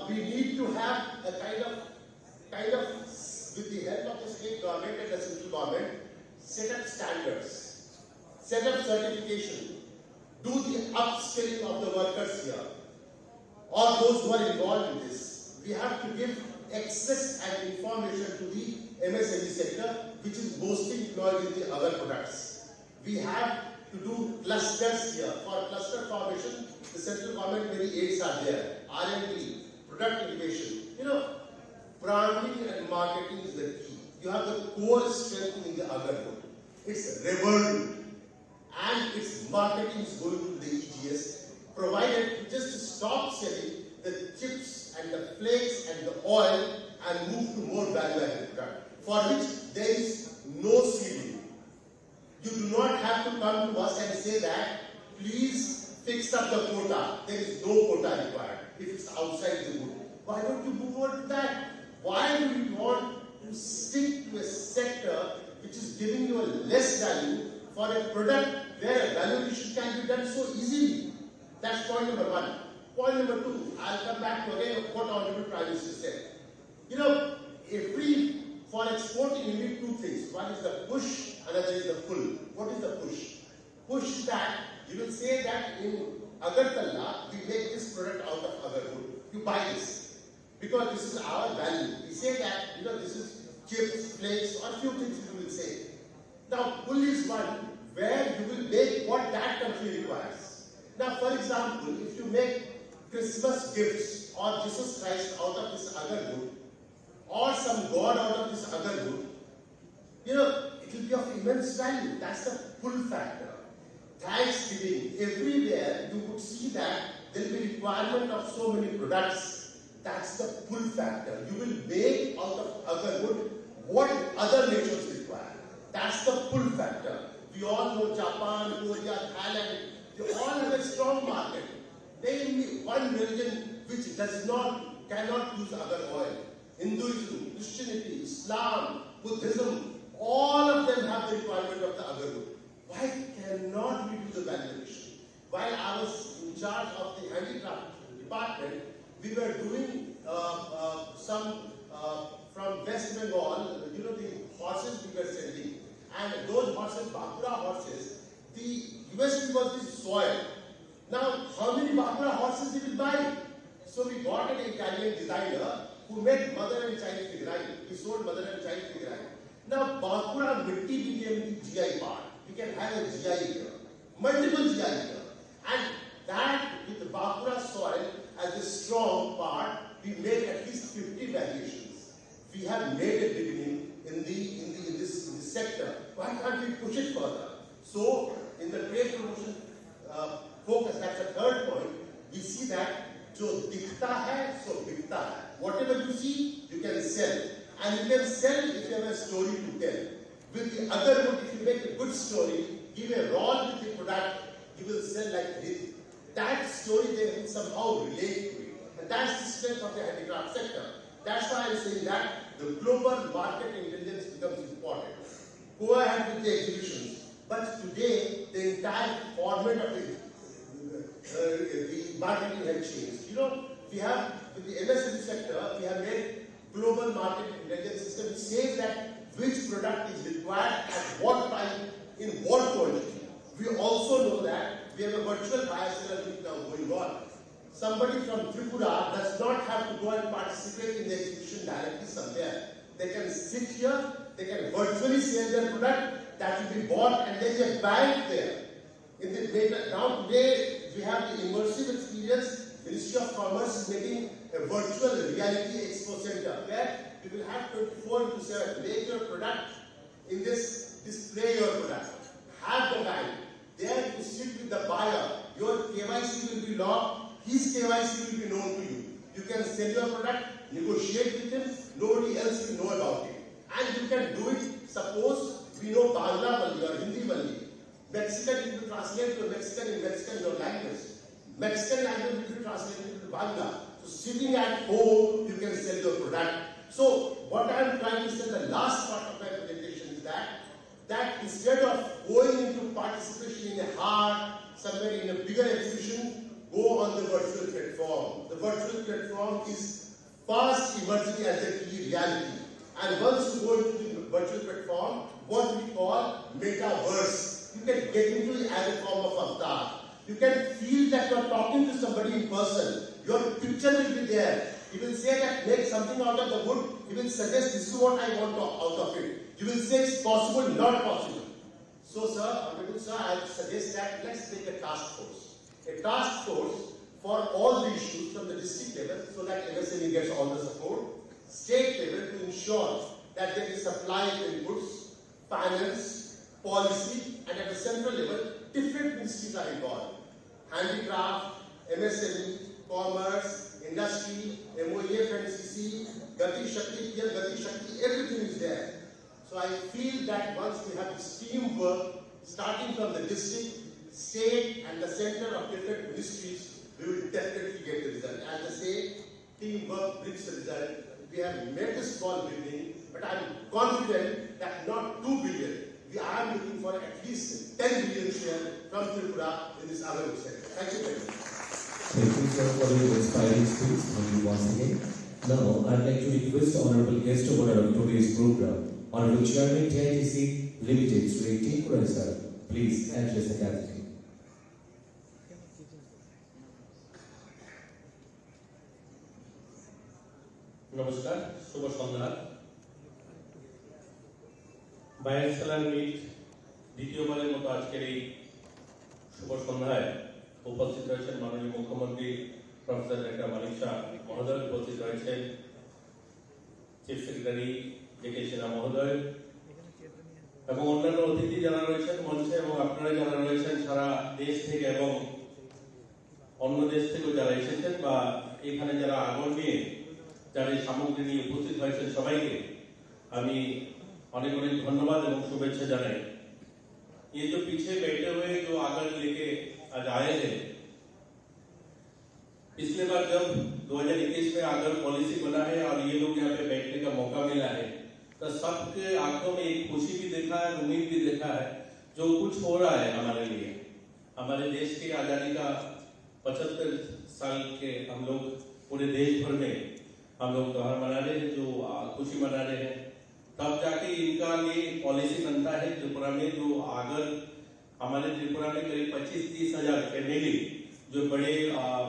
we need to have a kind of with the help of the state government and the central government, set up standards, set up certification, do the upskilling of the workers here or those who are involved in this. We have to give access and information to the MSME sector, which is boasting employees in the other products. We have to do clusters here. For cluster formation, the central government many aids are there. R&D, product innovation. You know, branding and marketing is the key. You have the core strength in the Agar group. It's revered and its marketing is going to the EGS, provided you just stop selling the chips and the flakes and the oil and move to more value-added product, for which there is no ceiling. You do not have to come to us and say that, please fix up the quota. There is no quota required if it's outside the good. Why don't you move on to that? Why do you want to stick to a sector which is giving you a less value for a product where a valuation can be done so easily? That's point number one. Point number two, I'll come back to again what Honorable Prime Minister said. You know, for exporting you need two things. One is the push, another is the pull. What is the push? Push that, you will say that in Agartala, we make this product out of Agarwood. You buy this, because this is our value. We say that, you know, this is chips, flakes, or a few things you will say. Now, pull is one where you will make what that country requires. Now, for example, if you make Christmas gifts or Jesus Christ out of this Agarwood, or some God out of this Agarwood, you know, it will be of immense value. That's the pull factor. Thanksgiving, everywhere you would see that there will be requirement of so many products. That's the pull factor. You will make out of Agarwood what other nations require. That's the pull factor. We all know Japan, Korea, Thailand, they all have a strong market. Name me one religion which cannot use Agar oil. Hinduism, Christianity, Islam, Buddhism, all of them have the requirement of the Agarwood. Why cannot we do the valuation? While I was in charge of the handicraft department, we were doing some from West Bengal, you know, the horses we were sending. And those horses, Bakura horses, the USP was the soil. Now, how many Bakura horses did we buy? So we got an Italian designer who made mother and child figurine. He sold mother and child figurine. Now, Bakura Mitti became the GI part. We can have a GI here, multiple GI here. And that, with the Bakura soil as a strong part, we made at least 50 variations. We have made a beginning in this sector. Why can't we push it further? So, in the trade promotion focus. That's the third point. We see that जो दिखता है सो बिकता है. Whatever you see, you can sell, and you can sell if you have a story to tell. With the other wood, if you make a good story, give a rod with the product, you will sell like this. That story they will somehow relate to it, and that's the strength of the handicraft sector. That's why I'm saying that the global market intelligence becomes important. Go ahead with the exhibitions, but today the entire format of the marketing has changed. You know, we have, with the MSME sector, we have made global market intelligence system which says that which product is required at what time, in what quantity. We also know that we have a virtual buyer seller meet now going on. Somebody from Tripura does not have to go and participate in the exhibition directly somewhere. They can sit here, they can virtually sell their product, that will be bought, and there is a bank there. In the data, now today we have the immersive experience. Ministry of Commerce is making a virtual reality expo center where you will have 24/7. Make your product in this, display your product. Have the bank there to sit with the buyer. Your KYC will be logged, his KYC will be known to you. You can sell your product, negotiate with him, nobody else will know about it. And you can do it, suppose we know Bangla Mali or Hindi Mali. Mexican will be translated to Mexican in Mexican your language. Mexican language will be translated to Bangla. So sitting at home, you can sell your product. So what I am trying to say, the last part of my presentation is that instead of going into participation in a hard, somewhere in a bigger exhibition, go on the virtual platform. The virtual platform is fast emerging as a key reality. And once you go into the virtual platform, what we call metaverse, you can get into it as a form of avatar. You can feel that you are talking to somebody in person. Your picture will be there. You will say that make something out of the wood. You will suggest this is what I want out of it. You will say it's possible, not possible. So sir, Honorable Sir, I suggest that let's make a task force. A task force for all the issues from the district level so that MSME gets all the support. State level to ensure that there is supply of inputs, finance, policy, and at the central level, different ministries are involved. Handicraft, MSME, commerce, industry, MOEF and CC, Gati Shakti, PM Gati Shakti, everything is there. So I feel that once we have this teamwork, starting from the district, state, and the center of different ministries, we will definitely get the result. As I say, teamwork brings the result. We have made a small beginning, but I am confident that not 2 billion, we are looking for at least 10 billion share from Tripura in this Agar sector. Thank you very much. Thank you, sir, for your inspiring speech. Thank you once again. Now, I'd like to request Honorable Guest of Honor of today's program, Honorable Chairman TITC Limited, Sri Tripura, sir. Please address the gathering. নমস্কার, শুভ সন্ধ্যা। Buyer seller meet দ্বিতীয়বারের মতো আজকের এই শুভ সন্ধ্যায় উপস্থিত রয়েছেন মাননীয় মুখ্যমন্ত্রী প্রফেসর ডক্টর মানিক সাহা মহোদয়, উপস্থিত রয়েছেন চিফ সেক্রেটারি জে.কে. সিনহা মহোদয় এবং অন্যান্য অতিথি যারা রয়েছেন মঞ্চে এবং আপনারা যারা রয়েছেন সারা দেশ থেকে এবং অন্য দেশ থেকেও যারা এসেছেন বা এখানে যারা আগর নিয়ে যারা এই সামগ্রী নিয়ে উপস্থিত হয়েছেন সবাইকে আমি অনেক অনেক ধন্যবাদ এবং शुभेच्छा জানাই। ये जो पीछे बैठे हुए जो आगर लेके आज आए हैं, पिछले बार जब 2021 में आगर पॉलिसी बना है और ये लोग यहाँ पे बैठने का मौका मिला है तो सबके आंखों में एक खुशी भी देखा है, उम्मीद भी देखा है जो कुछ हो रहा है हमारे लिए। हमारे देश की आजादी का 75 साल के हम लोग पूरे देश भर में हम लोग त्योहार मना रहे हैं, जो खुशी मना रहे हैं, तब जाके इनका ये पॉलिसी बनता है त्रिपुरा में। जो आगर हमारे त्रिपुरा में करीब 25-30 हजार फैमिली जो बड़े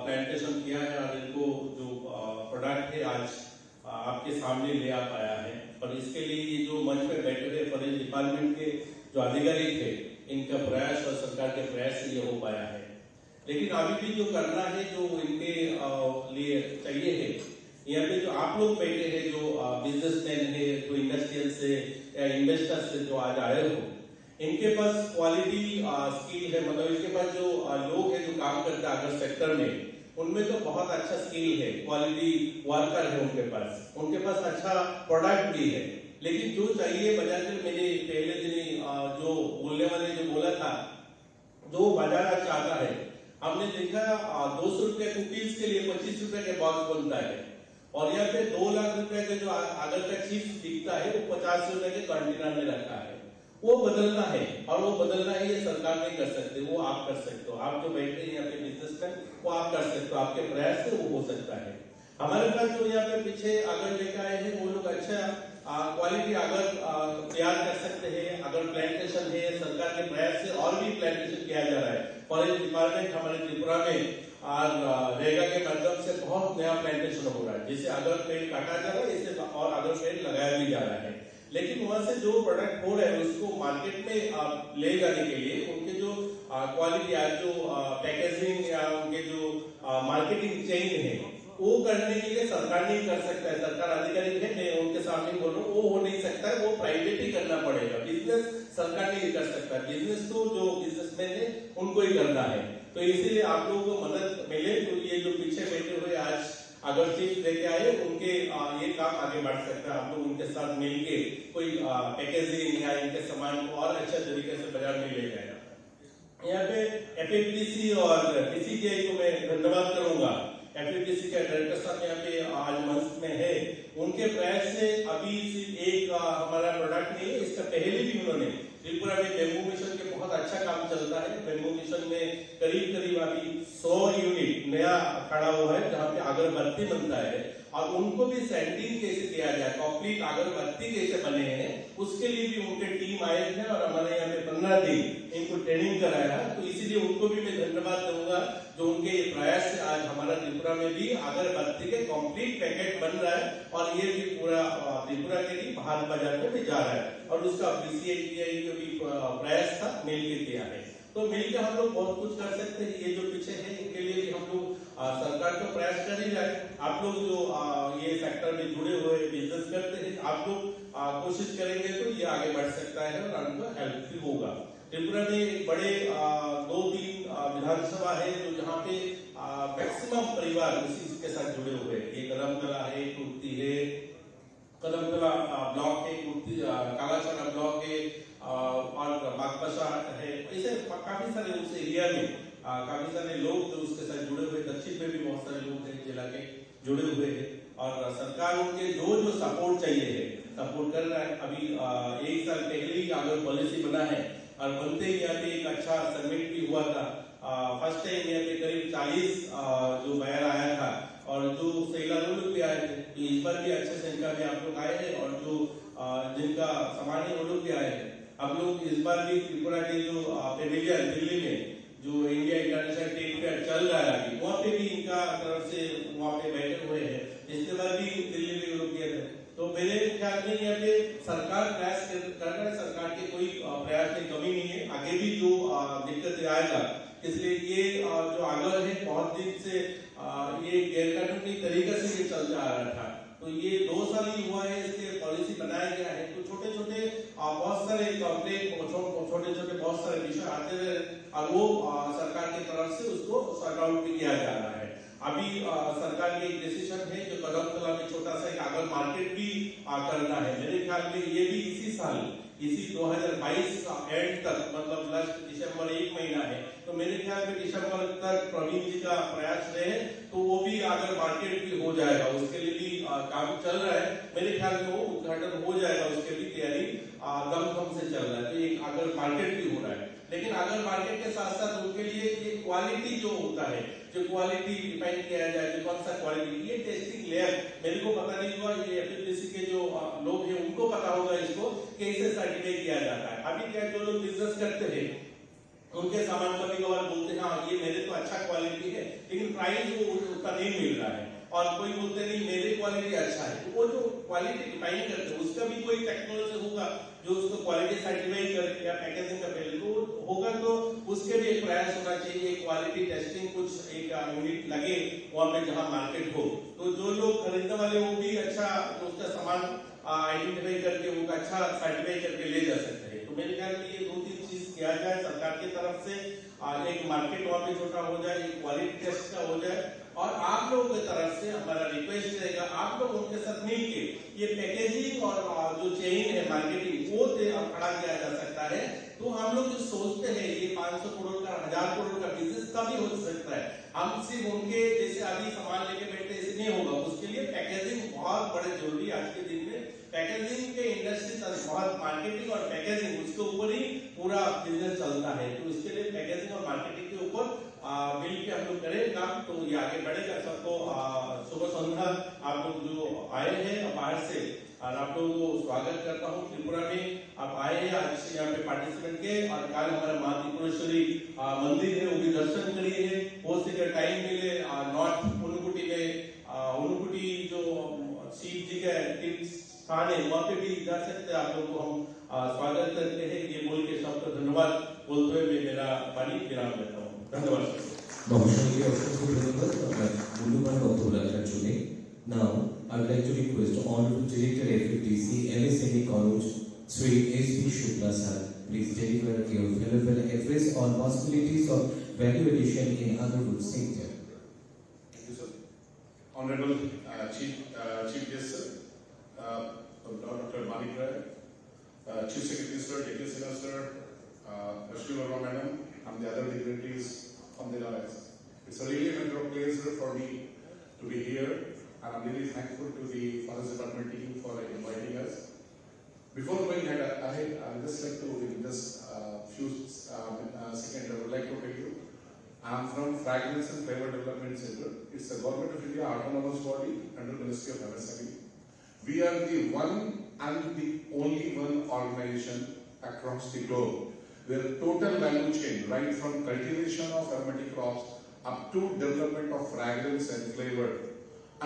प्लांटेशन किया है और इनको जो प्रोडक्ट है आज आपके सामने ले आ पाया है। और इसके लिए ये जो मंच पे बैठे हुए फॉरेस्ट डिपार्टमेंट के जो अधिकारी थे, इनका प्रयास और सरकार के प्रयास से ये हो पाया है। लेकिन अभी भी जो करना है, जो इनके लिए चाहिए है, यहाँ पे जो आप लोग बैठे हैं, जो बिजनेसमैन है, जो इंडस्ट्रियल से या इन्वेस्टर से जो आज आए हो, इनके पास क्वालिटी स्किल है, मतलब इनके पास जो लोग हैं जो काम करते हैं अगर सेक्टर में, उनमें तो बहुत अच्छा स्किल है, क्वालिटी वर्कर है उनके पास अच्छा प्रोडक्ट भी है। लेकिन जो चाहिए बाजार में, मैंने पहले दिन जो बोलने वाले जो बोला था, जो बाजार चाहता है, हमने देखा 200 रुपए कुकीज के लिए 25 रुपए के बॉक्स बनता है, और यहाँ पे 2 लाख रुपए का जो अगर का चिप्स दिखता है वो 50 रुपए के कंटेनर में रखा है। वो बदलना है, और वो बदलना है, ये सरकार नहीं कर सकते, वो आप कर सकते हो। आप जो बैठे हैं यहाँ पे बिजनेसमैन, वो आप कर सकते हो, आपके प्रयास से वो हो सकता है। हमारे पास जो यहाँ पे पीछे अगर लेकर आए हैं, वो लोग अच्छा क्वालिटी अगर तैयार कर सकते हैं। अगर प्लांटेशन है, सरकार के प्रयास से और भी प्लांटेशन किया जा रहा है। फॉरेस्ट डिपार्टमेंट हमारे त्रिपुरा में और रेगा के माध्यम से बहुत नया प्लांटेशन हो रहा है, जिससे अगर पेड़ काटा जा रहा है, इससे और अगर पेड़ लगाया भी जा रहा है। लेकिन वहां से जो प्रोडक्ट हो रहा है उसको मार्केट में ले जाने के लिए उनके जो क्वालिटी या जो पैकेजिंग या उनके जो मार्केटिंग चेन है, वो करने के लिए सरकार नहीं कर सकता है। सरकार अधिकारी है, मैं उनके सामने बोल रहा हूँ, वो हो नहीं सकता है, वो प्राइवेट ही करना पड़ेगा। बिजनेस सरकार नहीं कर सकता, बिजनेस तो जो बिजनेसमैन है उनको ही करना है। तो इसीलिए आप लोगों को मदद मिले, तो ये जो पीछे बैठे हुए आज अगर चिप्स लेके आए, उनके ये काम आगे बढ़ सकता है। आप लोग उनके साथ मिलके कोई पैकेजिंग या इनके सामान को और अच्छे तरीके से बाजार में ले जाएगा। यहाँ पे एफएपीसी और पीसीजीआई को मैं धन्यवाद करूंगा। एफएपीसी के डायरेक्टर साहब यहाँ पे आज मंच में है, उनके प्रयास से अभी सिर्फ एक हमारा प्रोडक्ट नहीं है, इसका पहले भी उन्होंने त्रिपुरा में बेम्बू मिशन के बहुत अच्छा काम चलता है। बेम्बू मिशन में करीब अभी 100 यूनिट नया खड़ा हुआ है, जहाँ पे अगरबत्ती बनता है, और उनको भी सैंडिंग कैसे किया जाए, कंप्लीट अगरबत्ती कैसे बने हैं, उसके लिए भी उनके टीम आए थे, और हमारे यहाँ पे 15 दिन इनको ट्रेनिंग कराया। तो इसीलिए उनको भी मैं धन्यवाद दूंगा, जो उनके ये प्रयास से आज हमारा त्रिपुरा में भी अगरबत्ती के कंप्लीट पैकेट बन रहा है, और ये भी पूरा त्रिपुरा के लिए बाहर बाजार में भी जा रहा है, और उसका बीसीआई का भी प्रयास था, मिलकर किया है। तो मिलकर हम लोग बहुत कुछ कर सकते हैं। ये जो पीछे है, इनके लिए भी हम लोग सरकार को प्रयास कर ही जाए। आप लोग जो ये सेक्टर में जुड़े हुए बिजनेस करते हैं, आप लोग कोशिश करेंगे तो ये आगे बढ़ सकता है और उनको हेल्पफुल होगा। त्रिपुरा में एक बड़े 2-3 विधानसभा है जो जहाँ पे मैक्सिमम परिवार उसी के साथ जुड़े हुए हैं। ये कदमकला है, कुर्ती है, कदमकला ब्लॉक है, कुर्ती कालाचना ब्लॉक है, और बागपशा है। ऐसे काफी सारे उस एरिया में काफी सारे लोग जो उसके साथ जुड़े हुए, दक्षिण में भी बहुत सारे लोग हैं जिला के जुड़े हुए हैं, और सरकार उनके जो सपोर्ट चाहिए है सपोर्ट कर रहा है। अभी 1 साल पहले ही अगर पॉलिसी बना है, और बनते ही यहाँ पे एक अच्छा समिट भी हुआ था। फर्स्ट टाइम यहाँ पे करीब 40 जो बायर आया था, और जो सैलानी लोग भी आए थे। तो इस बार भी अच्छे संख्या में आप लोग आए हैं, और जो जिनका सामान है वो लोग भी आए हैं। हम लोग इस बार भी त्रिपुरा के जो पेविलियन दिल्ली में जो इंडिया इंटरनेशनल ट्रेड फेयर चल रहा है अभी, वहाँ पे भी इनका तरफ से वहाँ पे बैठे हुए हैं। इसके बाद भी दिल्ली में लोग किए थे। तो मेरे ख्याल में यहाँ पे सरकार प्रयास कर रहा है, सरकार के कोई प्रयास में कमी नहीं है। आगे भी जो दिक्कत आएगा, इसलिए ये जो आगर है बहुत दिन से ये गैरकानूनी तरीके से ये चलता आ रहा था। तो ये 2 साल ही हुआ है, इसके पॉलिसी बनाया गया है। तो छोटे छोटे बहुत सारे कंप्लेंट, छोटे छोटे बहुत सारे विषय आते रहे, और वो सरकार की तरफ से उसको सॉर्ट आउट भी किया जा रहा है। अभी सरकार की एक डिसीजन है जो कदमतला में छोटा सा एक अगर मार्केट भी करना है। मेरे ख्याल में ये भी इसी साल, इसी 2022 एंड तक, मतलब लास्ट दिसंबर 1 महीना है, तो मेरे ख्याल में दिसंबर तक प्रवीण जी का प्रयास रहे तो वो भी अगर मार्केट भी हो जाएगा, उसके लिए भी काम चल रहा है। मेरे ख्याल में वो उद्घाटन हो जाएगा, उसके भी तैयारी दम से चल रहा है। तो एक अगर मार्केट भी हो रहा है, लेकिन अगर मार्केट के साथ साथ उनके लिए ये क्वालिटी जो होता है, जो क्वालिटी डिफाइन किया जाए, जो कौन सा क्वालिटी, ये टेस्टिंग लैब मेरे को पता नहीं हुआ, ये एफएपीसी के जो लोग हैं उनको पता होगा इसको कैसे सर्टिफाई किया जाता है। अभी क्या जो लोग बिजनेस करते हैं उनके सामान को भी कवर बोलते हैं, हाँ ये मेरे तो अच्छा क्वालिटी है, लेकिन प्राइस वो उतना नहीं मिल रहा है, और कोई बोलते नहीं मेरे क्वालिटी अच्छा है। तो वो जो क्वालिटी डिफाइन करते हैं उसका भी कोई टेक्नोलॉजी होगा जो उसको क्वालिटी सर्टिफाई करे, या पैकेजिंग का पहले तो होगा, तो उसके भी एक प्रयास होना चाहिए। क्वालिटी टेस्टिंग कुछ एक यूनिट लगे वहां पे जहां मार्केट हो, तो जो लोग खरीदने वाले वो भी अच्छा उसका सामान आइडेंटिफाई करके वो अच्छा सर्टिफाई करके ले जा सकते हैं। तो मेरे ख्याल में ये 2-3 किया जाए सरकार की तरफ से, एक मार्केट वहाँ पे छोटा हो जाए, एक क्वालिटी टेस्ट का हो जाए, और आप लोगों की तरफ से हमारा रिक्वेस्ट रहेगा आप लोग उनके साथ मिलके ये पैकेजिंग और जो चेन है मार्केटिंग वो खड़ा किया जा सकता है। तो हम लोग जो सोचते हैं ये 500 करोड़ का 1000 करोड़ का बिजनेस कभी हो सकता है, हम सिर्फ उनके जैसे अभी सामान लेके बैठे ऐसे नहीं होगा, उसके लिए पैकेजिंग बहुत बड़े जरूरी है। आज के दिन में पैकेजिंग के इंडस्ट्री बहुत मार्केटिंग और पैकेजिंग उसके ऊपर ही पूरा बिजनेस चलता है, तो इसके लिए पैकेजिंग और मार्केटिंग के ऊपर मिल के हम लोग करें काम, तो ये आगे बढ़ेगा। सबको शुभ संध्या, आप लोग जो आए हैं बाहर से, और आप लोगों को स्वागत करता हूँ त्रिपुरा में। आप आए हैं आज यहाँ पे पार्टिसिपेंट के, और कल हमारा माँ त्रिपुरेश्वरी मंदिर है वो भी दर्शन करिए है, हो सके टाइम मिले नॉर्थ उनुकुटी में, उनुकुटी जो शिव जी का स्थान है वहाँ पे भी जा सकते हैं। आप लोग को हम स्वागत करते हैं, ये बोल के सबको धन्यवाद बोलते हुए मैं मेरा पानी विराम देता हूँ। धन्यवाद। মহাশয়কে অসংখ্য ধন্যবাদ আপনার মূল্যবান বক্তব্য রাখার জন্য। Now, I would like to request Honorable Director FFDC MSME College, Sri S.B. Shukla sir, please deliver your valuable address on possibilities of value addition in Agarwood sector. Thank you, sir. Honorable Chief Guest, sir, Dr. Manik Saha, Chief Secretary, sir, Deputy Secretary, Rashmi Verma madam, and the other dignitaries from the alliance. It's a really matter of pleasure for me to be here, and I'm really thankful to the Forest Department team for inviting us. Before going ahead, I'd just like to, in just few seconds, I would like to tell you, I'm from Fragrance and Flavor Development Center. It's a Government of India autonomous body under Ministry of MSME. We are the one and the only one organization across the globe where total value chain, right from cultivation of aromatic crops up to development of fragrance and flavor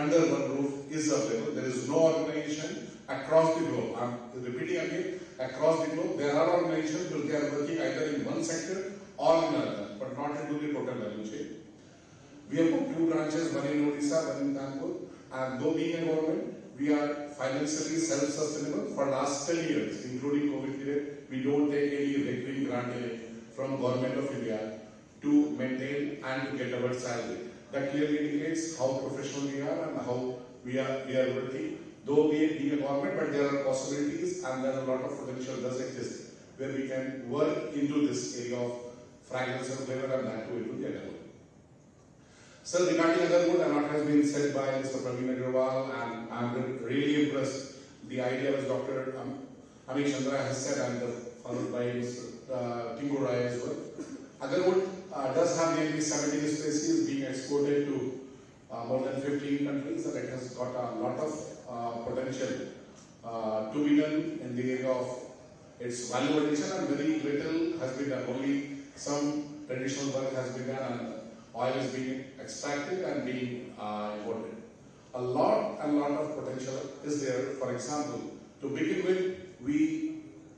under one roof is available. There is no organization across the globe. I'm repeating again, across the globe, there are organizations because they are working either in one sector or in another, but not into the total value chain. We have put 2 branches, one in Odisha, one in Kanpur, and though being a government, we are financially self-sustainable for last 10 years, including COVID period. We don't take any recurring grant from Government of India to maintain and to get our salary. That clearly indicates how professional we are and how we are working. Though we being a government, but there are possibilities and there are a lot of potential does exist where we can work into this area of fragrance and flavor and that too into the Agarwood. Sir, regarding Agarwood, a lot has been said by Mr. Praveen Agrawal, and I'm really impressed. The idea was Dr. Manik Saha has said, and followed by Mr. Tripura as well. Agarwood does have nearly 70 species being exported to more than 15 countries, and it has got a lot of potential to be done in the area of its value addition, and very little has been done. Only some traditional work has been done, and oil is being extracted and being imported. A lot of potential is there. For example, to begin with, we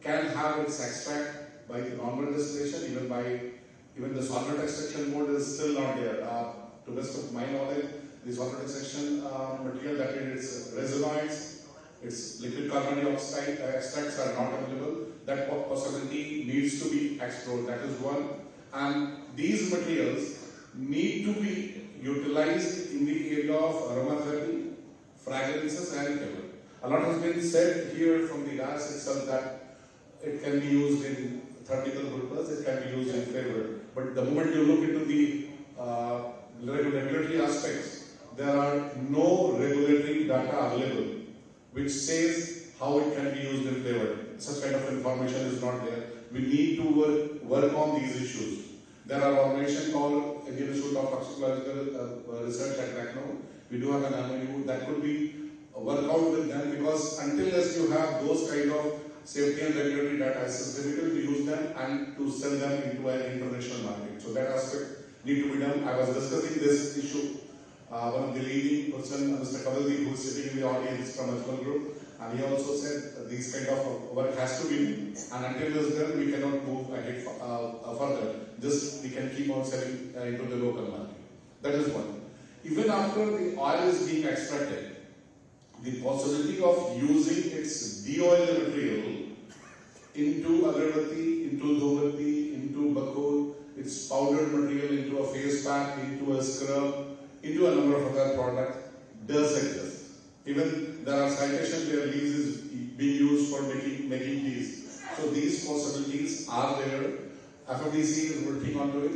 can have its extract by the normal distillation, even the solvent extraction mode is still not there. To best of my knowledge, the solvent extraction material, that is its resinoids, its liquid carbon dioxide extracts are not available. That possibility needs to be explored. That is one. And these materials need to be utilized in the area of aromatherapy, fragrances and flavor. A lot has been said here from the dais itself that it can be used in therapeutical purpose, it can be used in flavor. But the moment you look into the regulatory aspects, there are no regulatory data available which says how it can be used in flavor. Such kind of information is not there. We need to work on these issues. There are organizations called Indian Institute of Toxicological Research at Lucknow. We do have an MOU that could be worked out with them, because until as you have those kind of safety and regulatory data, it's difficult to use them and to sell them into an international market. So that aspect need to be done. I was discussing this issue. One of the leading person, Mr. Kavaldeep, who is sitting in the audience from Ajmal Group, and he also said these kind of work has to be done, and until this is done, we cannot move ahead further. Just we can keep on selling into the local market. That is one. Even after the oil is being extracted, the possibility of using its de-oiled material into agarbatti, into dhobatti, scrub, into a number of other products does exist. Even there are citations where leaves is being used for making teas. So these possibilities are there. FMDC is working onto it.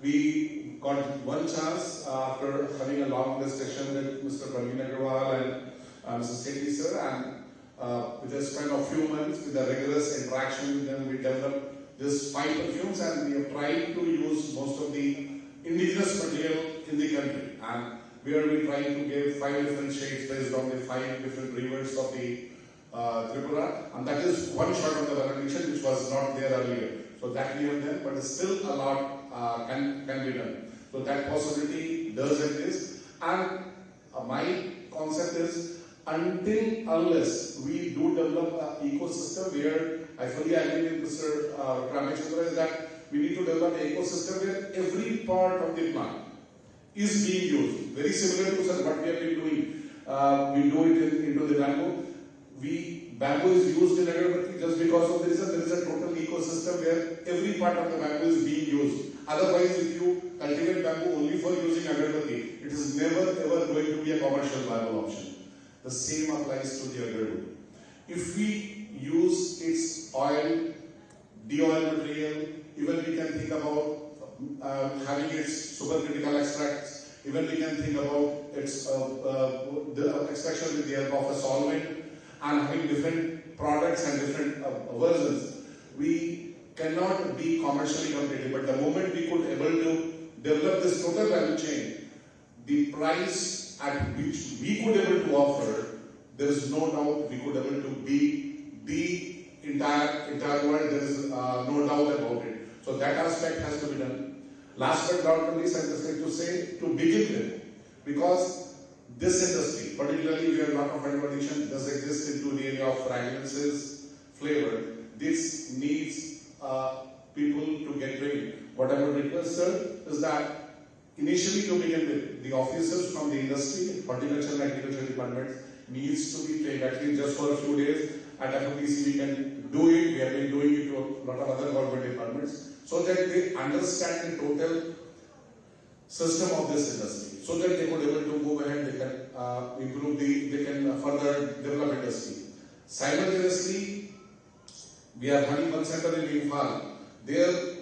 We got one chance after having a long discussion with Mr. Praveen Agarwal and Mr. Sethi sir, and with a span of few months with a rigorous interaction with them, we developed this 5 perfumes, and we have tried to use most of the indigenous material in the country, and where we try to give 5 different shades based on the 5 different rivers of the Tripura, and that is one shot of the validation which was not there earlier. So that we have done, but still a lot can be done. So that possibility does exist, and my concept is unless we do develop an ecosystem where I fully agree with Mr. Ramachandra is that we need to develop an ecosystem where every part of the plant is being used. Very similar to what we have been doing. We do it into the bamboo. Bamboo is used in agarbatti just because of there is a total ecosystem where every part of the bamboo is being used. Otherwise, if you cultivate bamboo only for using agarbatti, it is never ever going to be a commercial viable option. The same applies to the agarwood. If we use its oil, de-oil material, even we can think about having its supercritical extracts, even we can think about its the extraction with the help of a solvent, and having different products and different versions. We cannot be commercially competitive, but the moment we could able to develop this total value chain, the price at which we could able to offer, there is no doubt we could able to be the entire world. There is no doubt about it. So that aspect has to be done. Last but not least, I just like to say, to begin with, because this industry, particularly where a lot of value addition does exist into the area of fragrances, flavor, this needs people to get trained. What I would request, sir, is that initially to begin with, the officers from the industry, horticulture and agriculture departments needs to be trained at least just for a few days. At FMDC we can do it, we have been doing it to a lot of other government departments, so that they understand the total system of this industry, so that they could able to move ahead, they can improve they can further develop industry. Simultaneously, we are having one center in Imphal. There,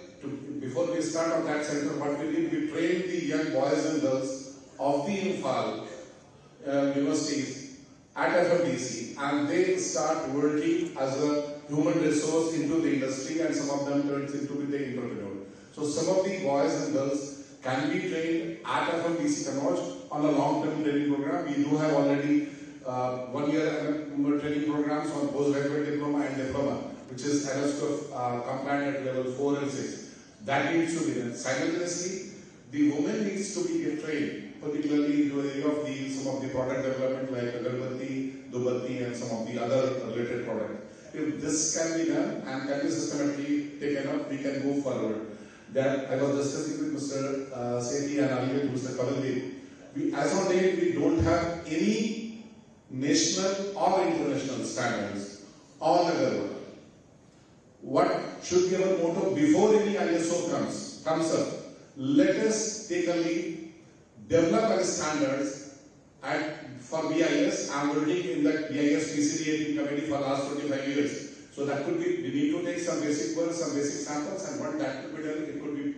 before we start on that center, what we did, we trained the young boys and girls of the Imphal universities at FMDC, and they start working as a human resource into the industry, and some of them turns into the entrepreneur. So some of the boys and girls can be trained at FMDC Kannauj on a long-term training program. We do have already 1 year training programs on postgraduate diploma and diploma, which is NSQF compliant at level 4 and 6. That needs to be done. Simultaneously, the women needs to be trained, particularly into the area of some of the product development like agarbatti, dubatti, and some of the other related products. If this can be done and can be systematically taken up, we can move forward. That I was discussing with Mr. Sethi and earlier to Mr. Kavaldev. As on date, we don't have any national or international standards on agarwood. What should be our motto before any ISO comes up? Let us take a lead, develop our standards for BIS. I am working in that BIS PCD committee for last 25 years. So that could be, we need to take some basic work, some basic samples, and what that could be done, it could be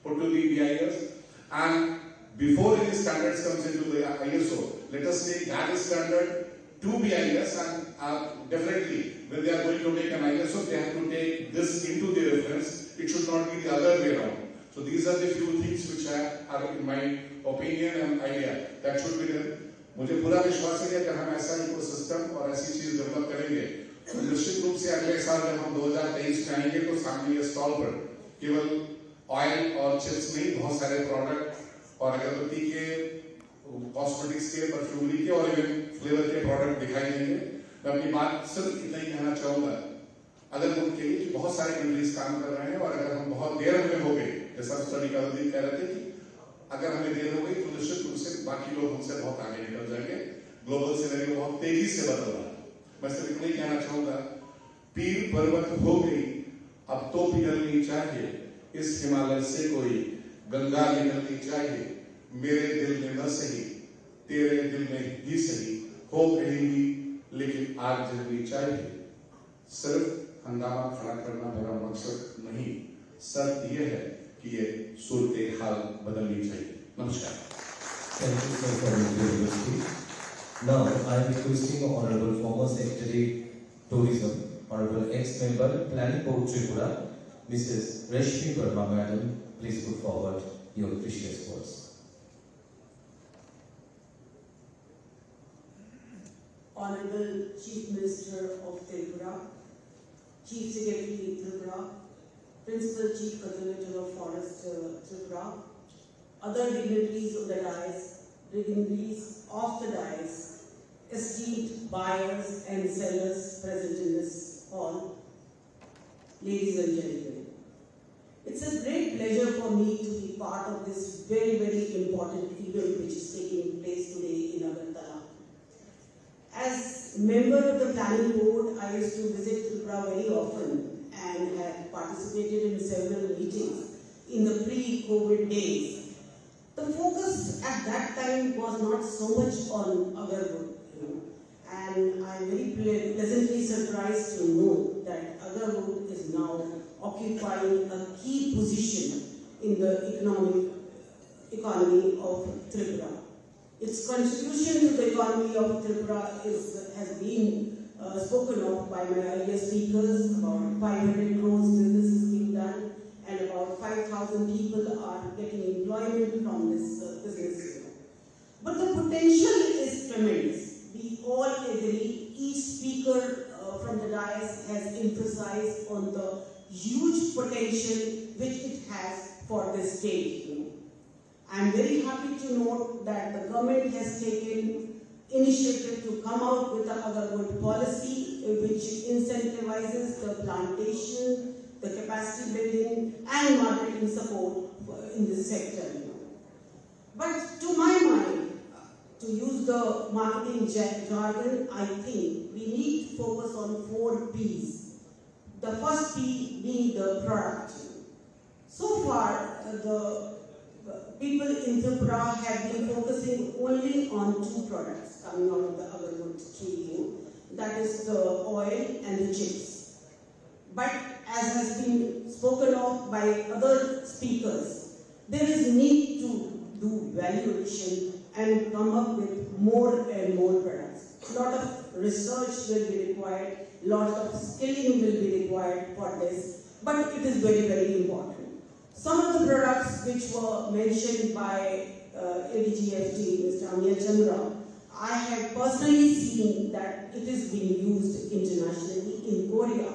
put to the BIS. And before any standards comes into the ISO, let us take that standard to BIS, and definitely when they are going to make an ISO, they have to take this into the reference. It should not be the other way around. So these are the few things which are in my opinion and idea that should be done. मुझे पूरा विश्वास है कि अगर हम ऐसा ecosystem और ऐसी चीज डेवलप करेंगे, तो निश्चित रूप से अगले साल जब हम 2023 में आएंगे तो सामने ये स्टॉल पर केवल ऑयल और चिप्स नहीं, बहुत सारे प्रोडक्ट और अगरबत्ती के, कॉस्मेटिक्स के, परफ्यूमरी के और इवन फ्लेवर के प्रोडक्ट दिखाई देंगे। मैं अपनी बात सिर्फ इतना ही कहना चाहूंगा, अगर मुल्क के लिए बहुत सारे कंट्रीज काम कर रहे हैं और अगर हम बहुत देर में हो गए, जैसा स्टडी का कह रहे थे कि अगर हमें देर हो गई तो निश्चित रूप से बाकी लोग हमसे बहुत आगे निकल जाएंगे। ग्लोबल सिनेरियो बहुत तेजी से बदल रहा है। मैं सिर्फ इतना ही कहना चाहूंगा, पीर पर्वत हो गई, अब तो पिघलनी चाहिए इस हिमालय से कोई गंगा निकलनी चाहिए, मेरे दिल में न सही, तेरे दिल में ही सही, हो कहेंगी लेकिन आग जलनी चाहिए। सिर्फ हंगामा खड़ा करना मेरा मकसद नहीं, शर्त यह है कि ये सूरत हाल बदलनी चाहिए। नमस्कार। Thank you, sir, for your beautiful speech. Now, I am requesting Honorable Former Secretary Tourism, Honorable Ex-Member Planning Board Tripura, Mrs. Rashmi Verma, Madam, please put forward your precious words. Honorable Chief Minister of Tripura, Chief Secretary Tripura, Principal Chief Conservator of Forest Tripura, other dignitaries of the dais, dignitaries of the dais, esteemed buyers and sellers present in this hall, ladies and gentlemen. It's a great pleasure for me to be part of this very, very important event which is taking place today in Agar. As member of the planning board, I used to visit Tripura very often and have participated in several meetings in the pre-COVID days. The focus at that time was not so much on Agar, and I'm very pleasantly surprised to know that Agar is now occupying a key position in the economy of Tripura. Its contribution to the economy of Tripura has been spoken of by my earlier speakers. About 500 crores business is being done, and about 5,000 people are getting employment from this business. But the potential is tremendous. We all agree. Each speaker from the dais has emphasized on the huge potential which it has for this state. I am very happy to note that the government has taken initiative to come out with the Agar policy which incentivizes the plantation, the capacity building and marketing support in this sector. But to my mind, to use the marketing jargon, I think we need to focus on 4 P's. The first P being the product. So far, the people in Tripura have been focusing only on 2 products coming out of the agarwood tree, that is the oil and the chips. But as has been spoken of by other speakers, there is need to do value addition and come up with more and more products. A lot of research will be required, a lot of skilling will be required for this, but it is very, very important. Some of the products which were mentioned by ADGFT, Mr. Amir Chandra, I have personally seen that it is being used internationally in Korea.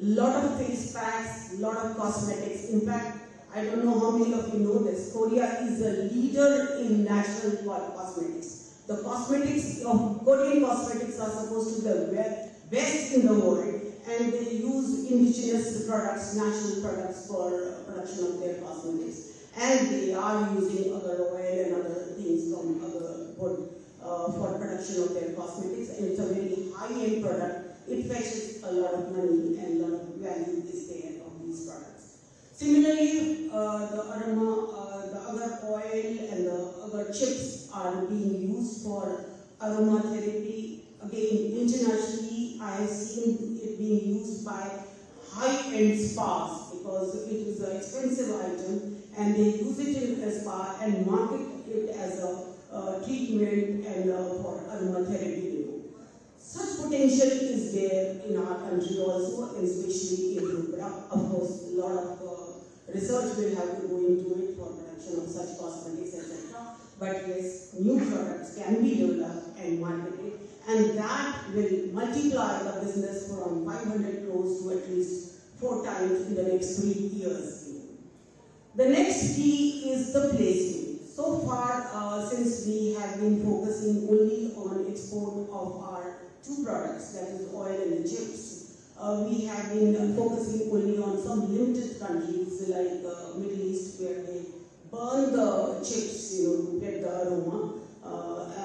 A lot of face packs, a lot of cosmetics. In fact, I don't know how many of you know this, Korea is a leader in natural cosmetics. The cosmetics of Korean cosmetics are supposed to be the best in the world, and they use indigenous products, natural products for production of their cosmetics. And they are using agar oil and other things from agar wood for production of their cosmetics. And it's a very high-end product. It fetches a lot of money and a lot of value is there of these products. Similarly, the agar oil and the agar chips are being used for aromatherapy. Again, internationally, I have seen it being used by high-end spas because it is an expensive item and they use it in a spa and market it as a treatment and for aromatherapy. Such potential is there in our country also, especially in Tripura. Of course, a lot of research will have to go into it for production of such cosmetics, etc. But yes, new products can be developed and marketed, and that will multiply the business from 500 crores to at least 4 times in the next 3 years. The next key is the placement. So far, since we have been focusing only on export of our 2 products, that is oil and the chips, we have been focusing only on some limited countries like Middle East, where they burn the chips, to get the aroma,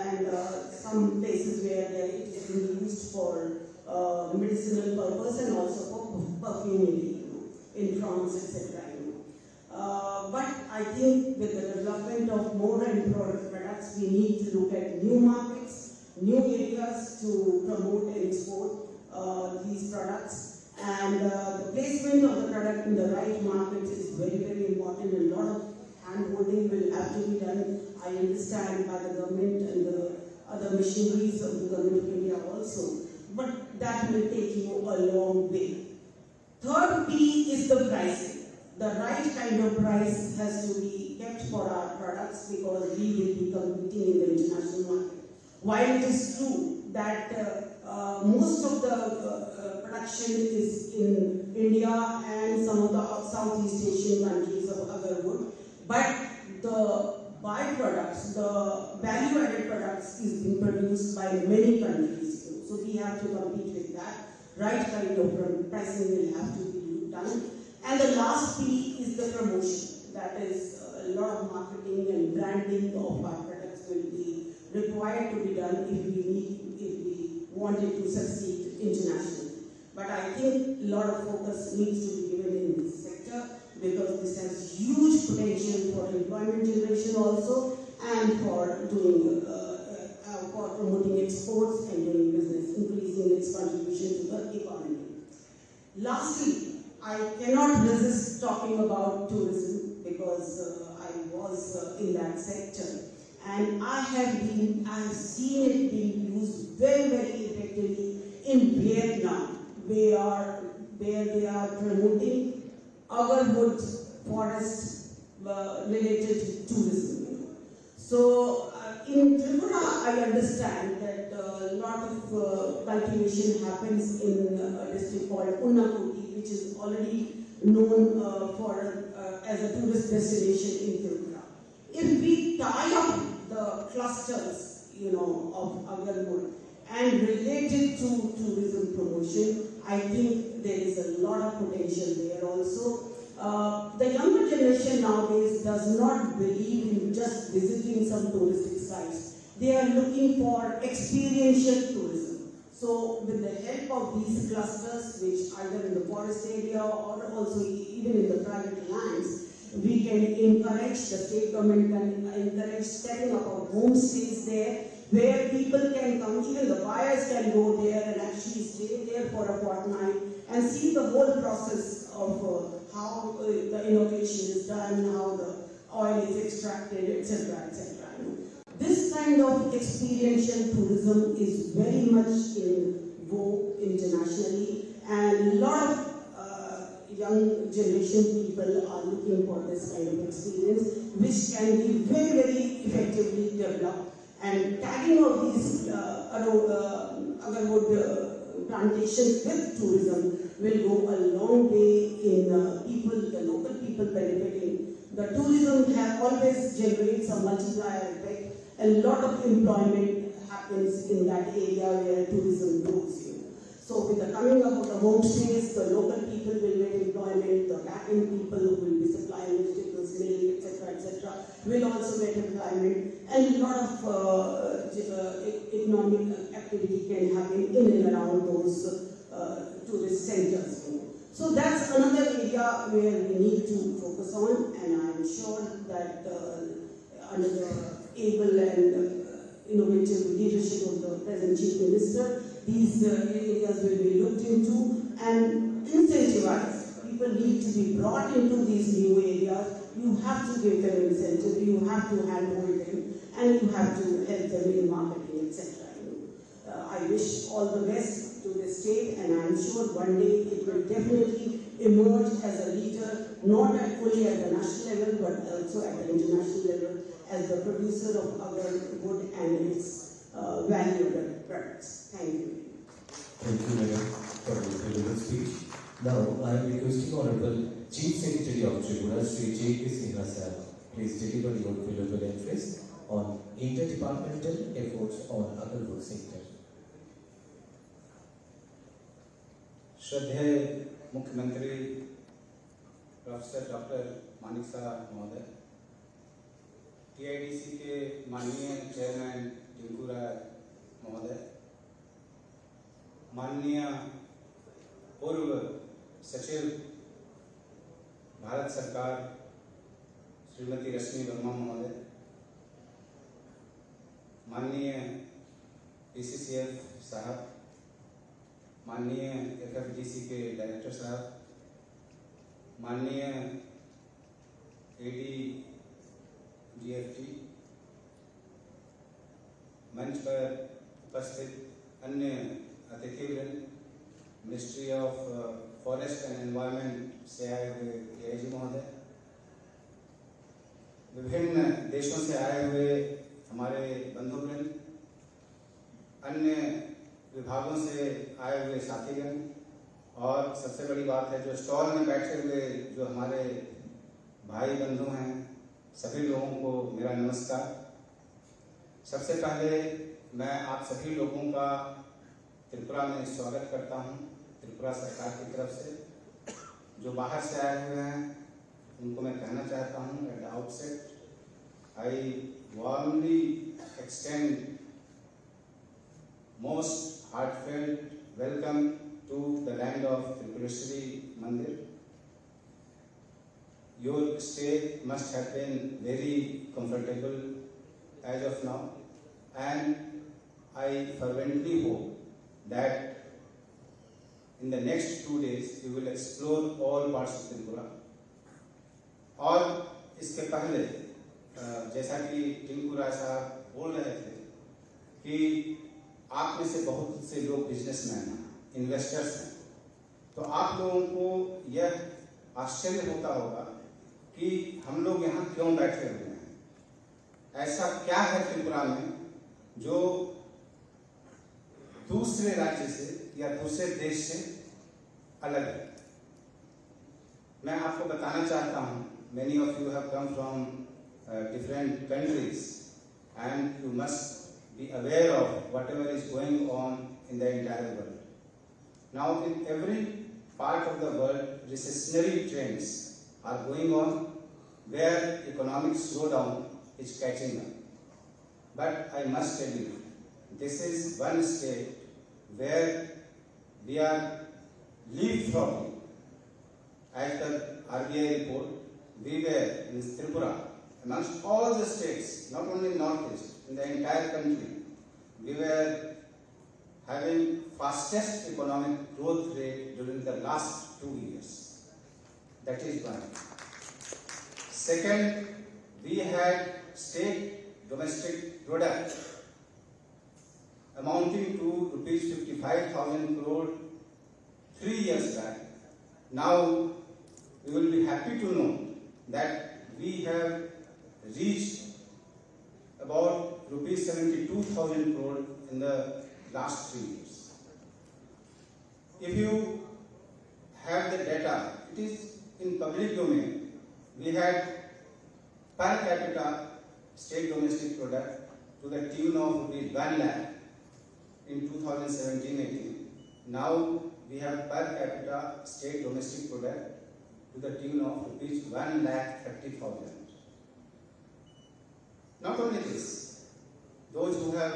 and some places where it is being used for medicinal purpose and also for perfumery, in France, etc. But I think with the development of more and more products, we need to look at new markets, new areas to promote and export these products. And the placement of the product in the right market is very, very important. A lot of hand-holding will have to be done, I understand, by the government and the other machineries of the government of India also. But that will take you a long way. Third P is the pricing. The right kind of price has to be kept for our products because we will be competing in the international market. While it is true that most of the production is in India and some of the Southeast Asian countries of Agar wood, but the byproducts, the value-added products is being produced by many countries. So we have to compete with that. Right kind of pricing will have to be done. And the last P is the promotion. That is, a lot of marketing and branding of our products will be required to be done if we wanted to succeed internationally. But I think a lot of focus needs to be given in this sector because this has huge potential for employment generation also and for doing for promoting exports and doing business, increasing its contribution to the economy. Lastly, I cannot resist talking about tourism because I was in that sector, and I have seen it being used very, very effectively in Vietnam, where they are promoting Agar wood forest related tourism. So in Tripura, I understand that a lot of cultivation happens in a district called Unnakuti, which is already known as a tourist destination in Tripura. If we tie up the clusters, of Agar wood and relate it to tourism promotion, I think there is a lot of potential there also. The younger generation nowadays does not believe in just visiting some touristic sites. They are looking for experiential tourism. So with the help of these clusters, which either in the forest area or also even in the private lands, we can encourage, the state government can encourage setting up of homestays there, where people can come, even the buyers can go there and actually stay there for a fortnight and see the whole process of how the innovation is done, how the oil is extracted, etc., etc. This kind of experiential tourism is very much in vogue internationally, and a lot of young generation people are looking for this kind of experience, which can be very, very effectively developed. And tagging of these Agar wood plantations with tourism will go a long way in the local people benefiting. The tourism always generates a multiplier effect. A lot of employment happens in that area where tourism grows. So with the coming up of the homestays, the local people will get employment, the back-end people who will be supplying vegetables, milk, etc., will also get employment, and a lot of economic activity can happen in and around those tourist centers. So that's another area where we need to focus on, and I'm sure that under the able and innovative leadership of the present Chief Minister, these areas will be looked into and incentivized. People need to be brought into these new areas. You have to give them incentive, you have to handhold them, and you have to help them in marketing, etc. I wish all the best to the state, and I'm sure one day it will definitely emerge as a leader, not only at the national level, but also at the international level, as the producer of Agar wood and its valuable products. Thank you. Thank you, Madam, for the beautiful speech. Now, I am requesting Honorable Chief Secretary of Tripura, Sri J.K. Sinha sir, please deliver your valuable address on interdepartmental efforts on Agar wood sector. श्रद्धेय मुख्यमंत्री professor doctor Manik Saha महोदय, टीआईडीसी के माननीय chairman Tripura महोदय, माननीय पूर्व सचिव भारत सरकार श्रीमती रश्मि वर्मा महोदय, माननीय PCCF साहब, माननीय FFDC के डायरेक्टर साहब, माननीय AD/DFT, मंच पर उपस्थित अन्य अतिथिवृंद, ministry of forest and environment से आए हुए AIG महोदय, विभिन्न देशों से आए हुए हमारे बंधुवृंद, अन्य विभागों से आए हुए साथीगण, और सबसे बड़ी बात है जो स्टॉल में बैठे हुए जो हमारे भाई बंधु हैं, सभी लोगों को मेरा नमस्कार। सबसे पहले मैं आप सभी लोगों का त्रिपुरा में स्वागत करता हूं, त्रिपुरा सरकार की तरफ से। जो बाहर से आए हुए हैं उनको मैं कहना चाहता हूं, at the outset I warmly extend most heartfelt welcome to the land of Tripureshwari Mandir. Your stay must have been very comfortable as of now, and I fervently hope that in the next 2 days you will explore all parts of Tripura. और इसके पहले जैसा कि टिंकुरा साहब बोल रहे थे कि आप में से बहुत से लोग बिजनेसमैन हैं, इन्वेस्टर्स हैं, तो आप लोगों को यह आश्चर्य होता होगा कि हम लोग यहाँ क्यों बैठे हुए हैं, ऐसा क्या है त्रिपुरा में जो दूसरे राज्य से या दूसरे देश से अलग है। मैं आपको बताना चाहता हूँ, many of you have come from different countries and you must be aware of whatever is going on in the entire world. Now, in every part of the world, recessionary trends are going on where economic slowdown is catching up. But I must tell you, this is one state where we are leapfrogging. As the RBI report, we were in Tripura, amongst all the states, not only Northeast, in the entire country, we were having fastest economic growth rate during the last 2 years. That is one. Second, we had state domestic product amounting to rupees 55,000 crore 3 years back. Now, you will be happy to know that we have reached about rupees 72,000 crore in the last 3 years. If you have the data, it is in public domain. We had per capita state domestic product to the tune of rupees 1 lakh in 2017-18. Now we have per capita state domestic product to the tune of rupees 1,30,000. Not only this, those who have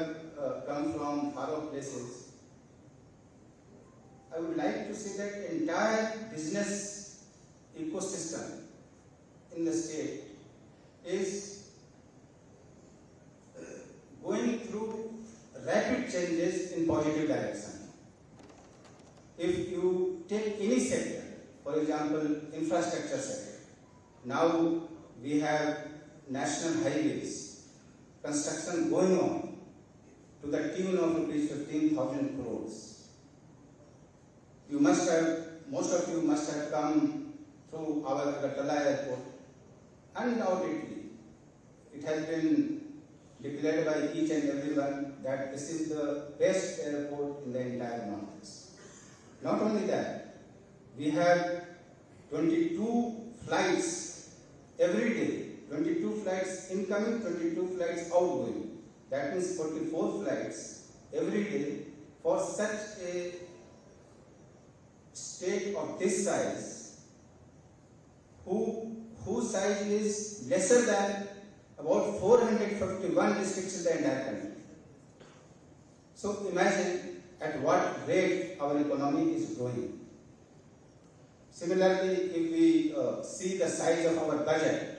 come from far off places, I would like to say that entire business ecosystem in the state is going through rapid changes in positive direction. If you take any sector, for example, infrastructure sector, now we have national highways, construction going on to the tune of rupees 15,000 crores. You must have, most of you must have come through our Agar airport. Undoubtedly, it has been declared by each and everyone that this is the best airport in the entire Northeast. Not only that, we have 22 flights every day. 22 flights incoming, 22 flights outgoing. That means 44 flights every day for such a state of this size, whose size is lesser than about 451 districts in the entire country. So imagine at what rate our economy is growing. Similarly, if we see the size of our budget,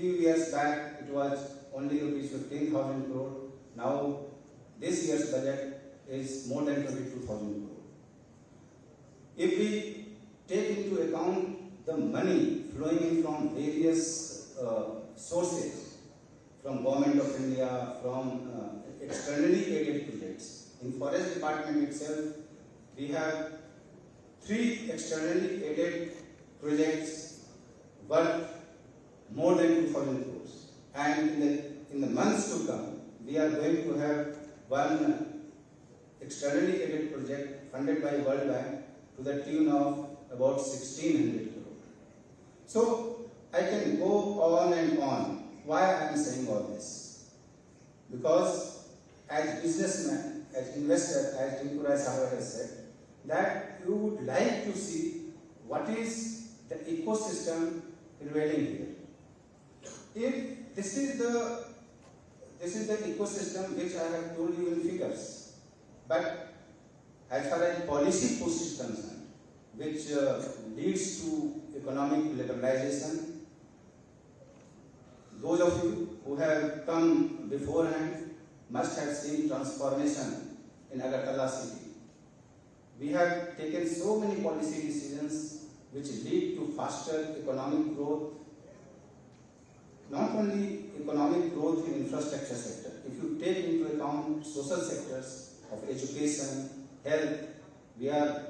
Few years back it was only rupees 15,000 crore. Now this year's budget is more than 22,000 crore. If we take into account the money flowing in from various sources, from Government of India, from externally aided projects, in Forest Department itself, we have 3 externally aided projects worth more than 2,000 crores. And in the months to come, we are going to have one externally aided project funded by World Bank to the tune of about 1,600 crore. So I can go on and on. Why I am saying all this? Because as businessman, as investor, as Tripura Saha has said, that you would like to see what is the ecosystem prevailing here. If this is the ecosystem which I have told you in figures, but as far as policy push is concerned, which leads to economic liberalization, those of you who have come beforehand must have seen transformation in Agartala city. We have taken so many policy decisions which lead to faster economic growth, not only economic growth in infrastructure sector. If you take into account social sectors of education, health, we are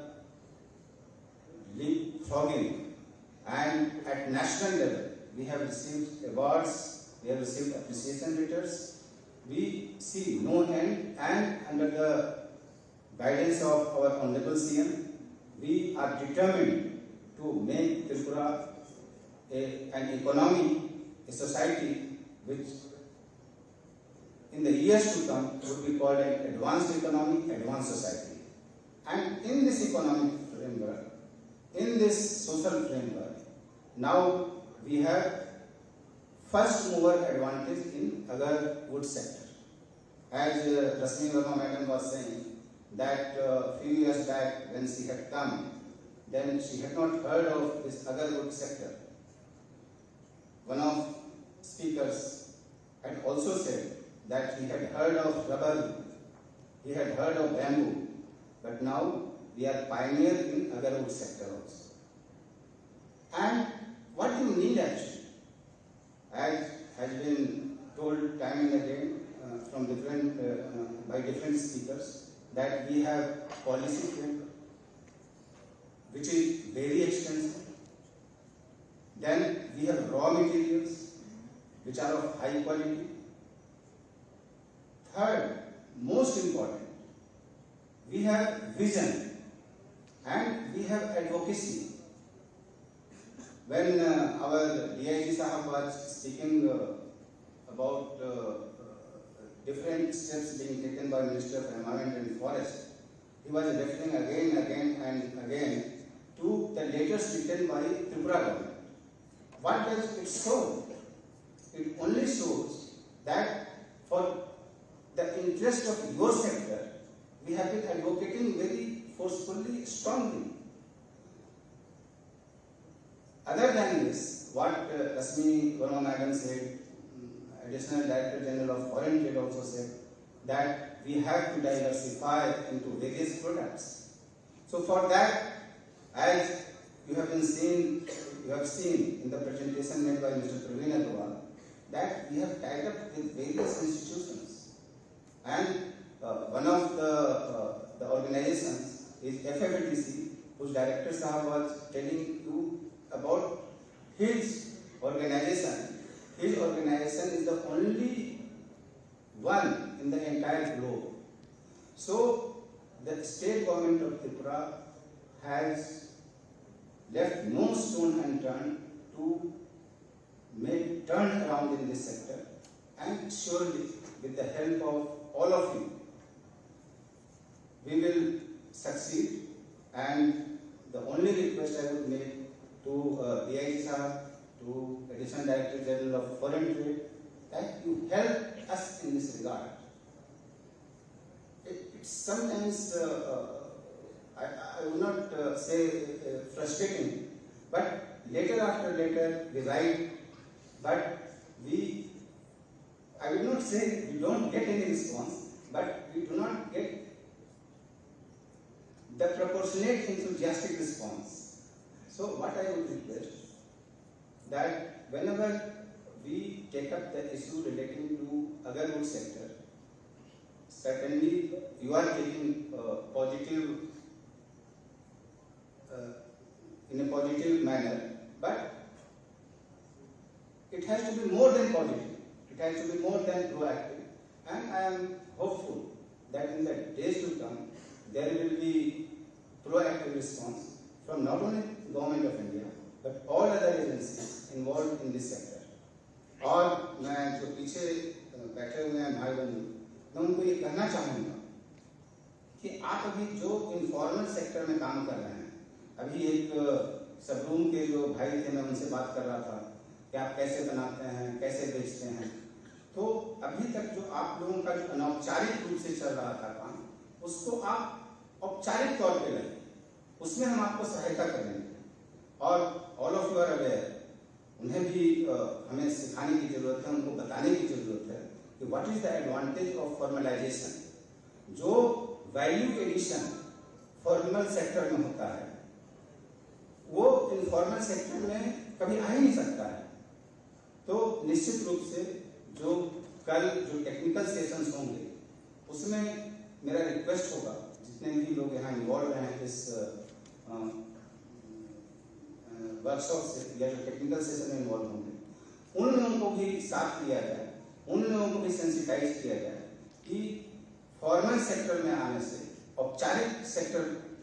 leapfrogging, and at national level we have received awards, we have received appreciation letters. We see no end, and under the guidance of our Honorable CM, we are determined to make Tripura an economy, a society which in the years to come would be called an advanced economy, advanced society. And in this economic framework, in this social framework, now we have first mover advantage in Agar wood sector. As Rasmi Verma Madam was saying, that few years back when she had come, then she had not heard of this Agar wood sector. One of speakers had also said that he had heard of rubber, he had heard of bamboo, but now we are pioneer in Agar wood sector also. And what you need actually, as has been told time and again from by different speakers, that we have policy framework which is very extensive. Then we have raw materials which are of high quality. Third, most important, we have vision and we have advocacy. When our DIG Sahab was speaking about different steps being taken by Minister of Environment and Forest, he was referring again and again to the letters written by Tripura government. What does it show? It only shows that for the interest of your sector, we have been advocating very forcefully, strongly. Other than this, what Rasmi Verma Madam said, Additional Director General of Foreign Trade also said, that we have to diversify into various products. So for that, as you have seen in the presentation made by Mr. Praveen Agarwal, that we have tied up with various institutions. And one of the organizations is FFDC, whose Director Sahab was telling you about his organization. His organization is the only one in the entire globe. So the state government of Tripura has left no stone unturned to make turn around in this sector, and surely with the help of all of you, we will succeed. And the only request I would make to DIG Sahab, to Additional Director General of Foreign Trade, that you help us in this regard. It's sometimes, I would not say frustrating, but later after later we write, but I will not say we don't get any response, but we do not get the proportionate enthusiastic response. So what I would request, that whenever we take up the issue relating to Agar wood sector, certainly you are taking positive in a positive manner, but it has to be more than positive. It has to be more than proactive, and I am hopeful that in the days to come there will be proactive response from not only Government of India but all other agencies involved in this sector. और मैं जो पीछे बैठे हुए हैं भाई बंधु, मैं उनको ये कहना चाहूँगा कि आप अभी जो इनफॉर्मल सेक्टर में काम कर रहे हैं, अभी एक सब रूम के जो भाई थे, मैं उनसे बात कर रहा था कि आप कैसे बनाते हैं, कैसे बेचते हैं, तो अभी तक जो आप लोगों का जो अनौपचारिक रूप से चल रहा था काम, उसको आप औपचारिक तौर पे लें, उसमें हम आपको सहायता करेंगे। और all of you are aware, उन्हें भी हमें सिखाने की जरूरत है, उनको बताने की जरूरत है कि what is the advantage of formalisation. जो वैल्यू एडिशन फॉर्मल सेक्टर में होता है वो इनफॉर्मल सेक्टर में कभी आ ही नहीं सकता है। तो निश्चित रूप से जो कल जो टेक्निकल सेशंस होंगे उसमें मेरा रिक्वेस्ट होगा, जितने भी लोग यहाँ इन्वॉल्व हैं इस वर्कशॉप से या जो टेक्निकल सेशन में इन्वॉल्व होंगे, उन लोगों को भी साथ लिया जाए, उन लोगों को भी सेंसिटाइज किया जाए कि फॉर्मल सेक्टर में आने से, औपचारिक सेक्टर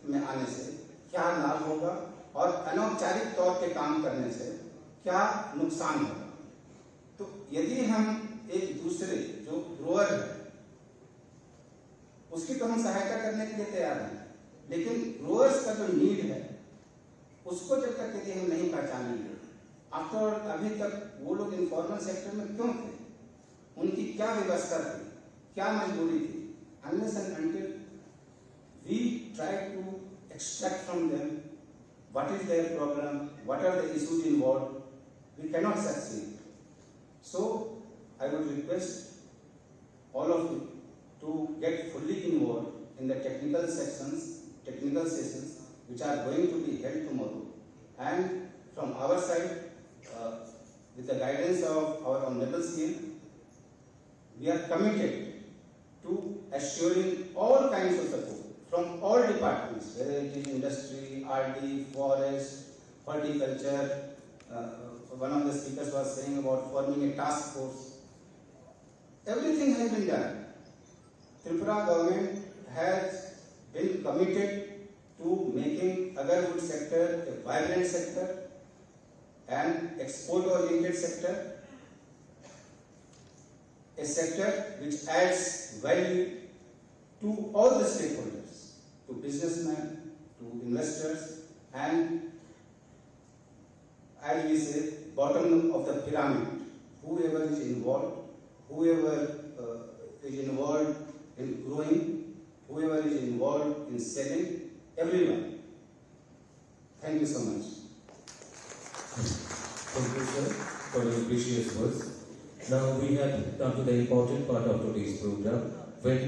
में आने से क्या लाभ होगा और अनौपचारिक तौर पे काम करने से क्या नुकसान होगा। तो यदि हम एक दूसरे जो ग्रोअर है उसकी तो हम सहायता करने के लिए तैयार हैं, लेकिन ग्रोअर्स का जो नीड है उसको जब तक यदि हम नहीं पहचानेंगे, आफ्टर ऑल अभी तक वो लोग इनफॉर्मल सेक्टर में क्यों थे, उनकी क्या व्यवस्था थी, क्या मजबूरी थी, unless and until we try to extract from them what is their problem, what are the issues involved, we cannot succeed. So I would request all of you to get fully involved in the technical sessions which are going to be held tomorrow. And from our side, with the guidance of our Honorable CM, we are committed to assuring all kinds of support from all departments, whether it is industry, RD, forest, horticulture. One of the speakers was saying about forming a task force. Everything has been done. Tripura government has been committed to making Agar wood sector a vibrant sector and export-oriented sector, a sector which adds value to all the stakeholders, to businessmen, to investors, and as we say, bottom of the pyramid, whoever is involved in growing, whoever is involved in selling, everyone. Thank you so much. Thank you, sir, for your precious words. Now we have come to the important part of today's program, when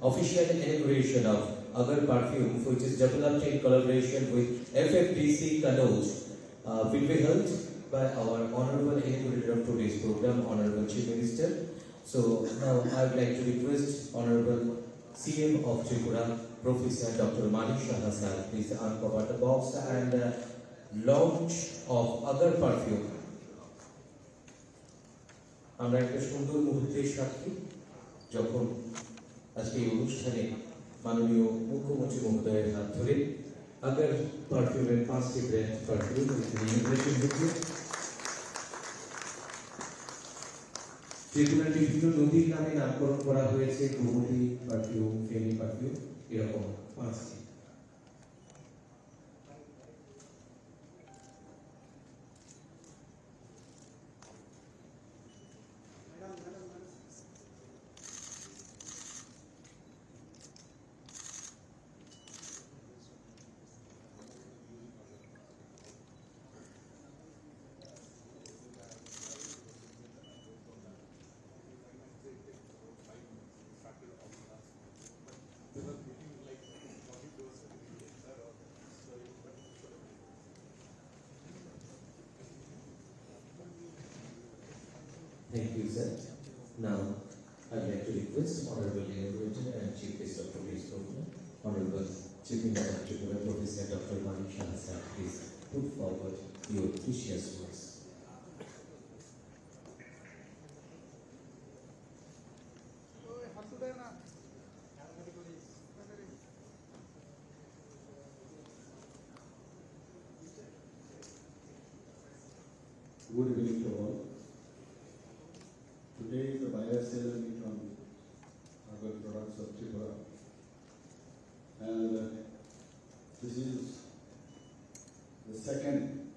official inauguration of Agar perfume, which is developed in collaboration with FFDC Kannauj, will be held by our Honorable Inaugurator of today's program, Honorable Chief Minister. So now I would like to request Honorable CM of Tripura, Professor Dr. Manik Saha sir, please uncover the box and launch of Agar perfume. আমরা একটা সুন্দর মুহূর্তের সাক্ষী যখন আজকে এই অনুষ্ঠানে মাননীয় মুখ্যমন্ত্রী মহোদয়ের হাত ধরে আগার পারফিউমের 5টি ব্র্যান্ড পারফিউম ইনোভেশন হচ্ছে। যেগুলোর বিভিন্ন নদীর নামে নামকরণ করা হয়েছে, গোমতী পারফিউম, ফেনী পারফিউম, এরকম 5টি। Thank you, sir. Now, I'd like to request Honorable Inaugurator and Chief Guest of today's program, Honorable Chief Minister of Tripura, Professor Dr. Manik Saha, sir, please put forward your precious words. Good evening to all. Today is the buyer sale meet on Agar products of Tripura, and this is the second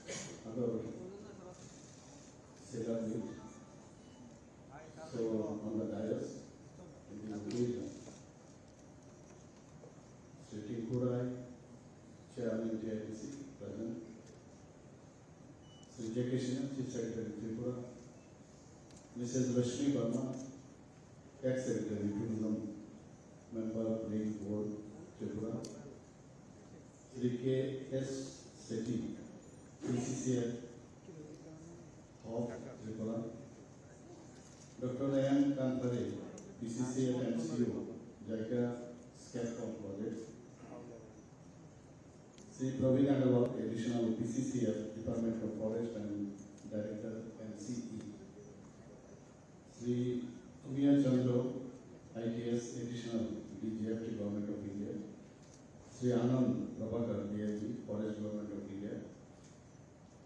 Agar seller meet. So on the dais, in the occasion, Sri Tripura, Chairman TITC, present. Sri J. Krishnan, Chief Secretary Tripura, Mrs. Rashmi Verma, Ex-Secretary Tourism, Member Playing Board Tripura, Sri K. S. Sethi, PCCL of Tripura, Dr. A.M. Kanthare, PCCL and CEO, JICA SCAPCOM Project, Sri Praveen Agarwal, Additional PCCF, Department of Forest and Director NCE. Sri Umiya Chandra, ITS, Additional DGFT, Government of India. Sri Anand Prabhakar, DLG, Forest Government of India.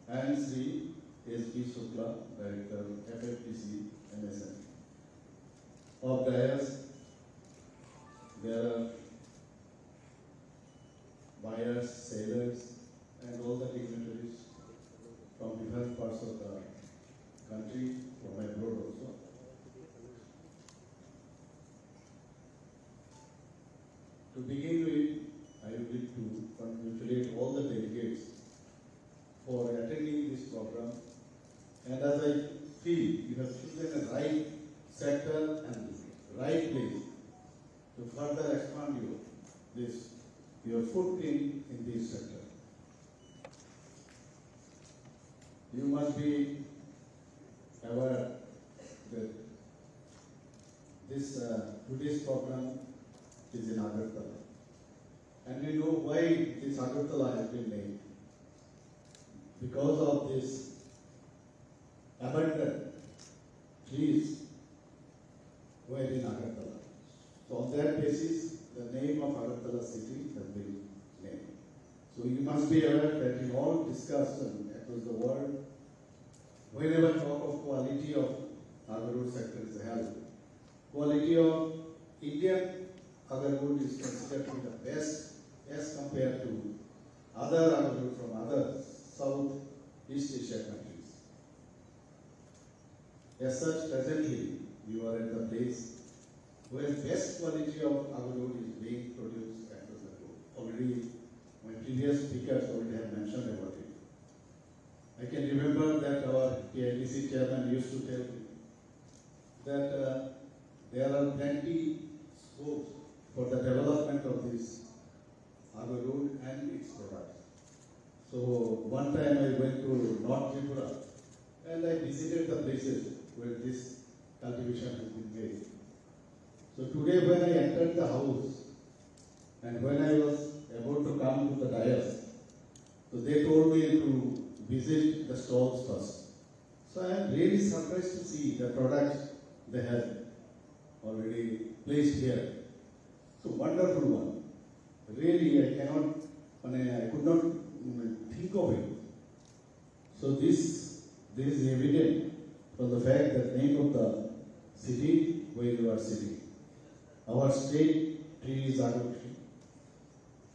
And Sri S.P. Shukla, Director FFTC, MSN. Of dais, there are buyers, sellers, and all the dignitaries from different parts of the country, from abroad also. To begin with, I would like to congratulate all the delegates for attending this program. And as I feel, you have chosen the right sector and right place to further expand your footprint in this sector. You must be aware that this today's program is in Agartala. And we know why this Agartala has been named. Because of this abundant trees were in Agartala. So on that basis, the name of Agartala city has been named. So you must be aware that in all discussion across the world, whenever talk of quality of agarwood sector is held, quality of Indian agarwood is considered to be the best as compared to other agarwood from other South East Asia countries. As such, presently you are at the place where best quality of agarwood is being produced across the globe. Already, my previous speakers already have mentioned about it. I can remember that our TITC chairman used to tell me that there are plenty scopes for the development of this agarwood and its products. So one time I went to North Tripura and I visited the places where this cultivation has been made. So today when I entered the house and when I was about to come to the dais, so they told me to visit the stalls first. So I am really surprised to see the products they have already placed here. So wonderful one. Really I could not think of it. So this is evident from the fact that name of the city where you are sitting. Our state tree is agar tree.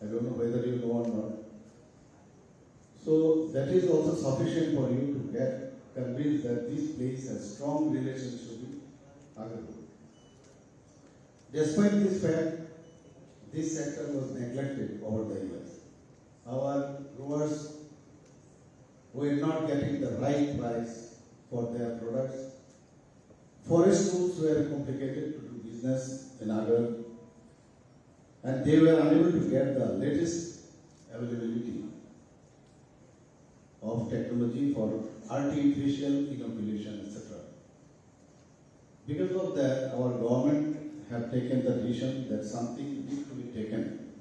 I don't know whether you know or not. So that is also sufficient for you to get convinced that this place has strong relationship with agarwood. Despite this fact, this sector was neglected over the years. Our growers were not getting the right price for their products. Forest rules were complicated to do business in Agar, and they were unable to get the latest availability of technology for artificial inoculation, etc. Because of that, our government have taken the decision that something needs to be taken.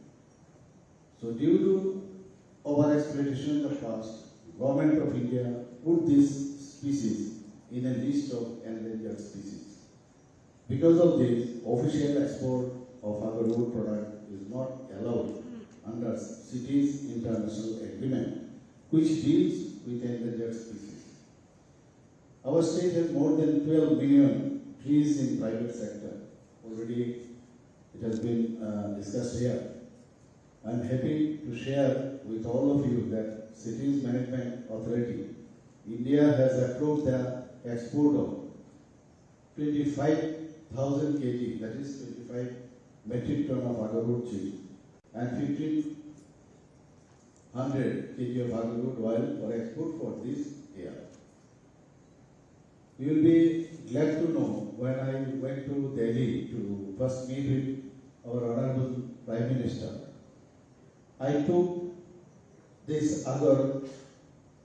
So due to over-exploitation in the past, Government of India put this species in a list of endangered species. Because of this, official export of agar product is not allowed under cities international agreement, which deals with endangered species. Our state has more than 12 million trees in private sector. Already it has been discussed here. I am happy to share with all of you that Cities Management Authority, India has approved the export of 25,000 kg, that is 25 metric ton of agarwood tree, and 1,500 kg of agarwood oil for export for this year. You will be glad to know when I went to Delhi to first meet with our Honorable Prime Minister, I took this Agar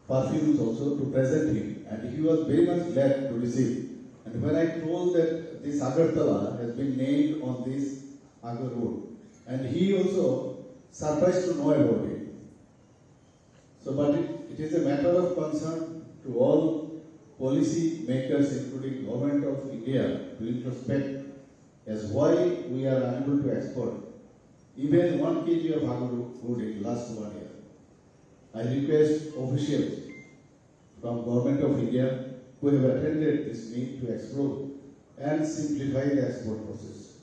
perfumes also to present him, and he was very much glad to receive. And when I told that this Agartala has been named on this Agar wood, and he also surprised to know about it. So, but it is a matter of concern to all policy makers, including Government of India, to introspect as why we are unable to export even 1 kg of agar wood in last 1 year. I request officials from Government of India who have attended this meet to explore and simplify the export process.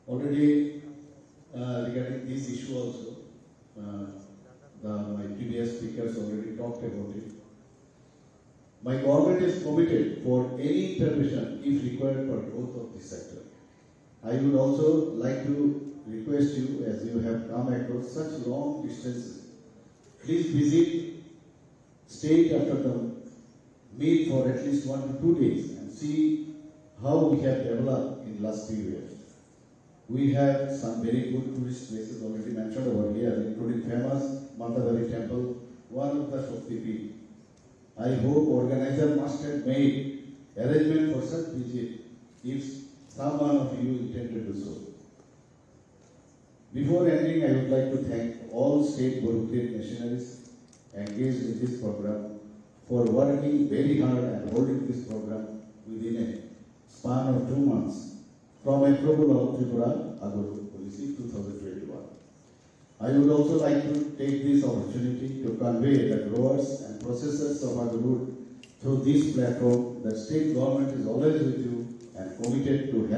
Already regarding this issue also, my previous speakers already talked about it. My government is committed for any intervention if required for growth of this sector. I would also like to request you, as you have come across such long distances, please visit state after the meet for at least 1 to 2 days and see how we have developed in last few years. We have some very good tourist places already mentioned over here, including famous Mandavali temple, one of the Shakti Peeth. I hope organizer must have made arrangement for such visit if someone of you intend to do so. Before ending, I would like to thank all state bureaucratic missionaries engaged in this program for working very hard and holding this program within a span of 2 months from approval of Tripura Agar Policy 2021. I would also like to take this opportunity to convey the growers and processors of agarwood through this platform that state government is always with you and committed to help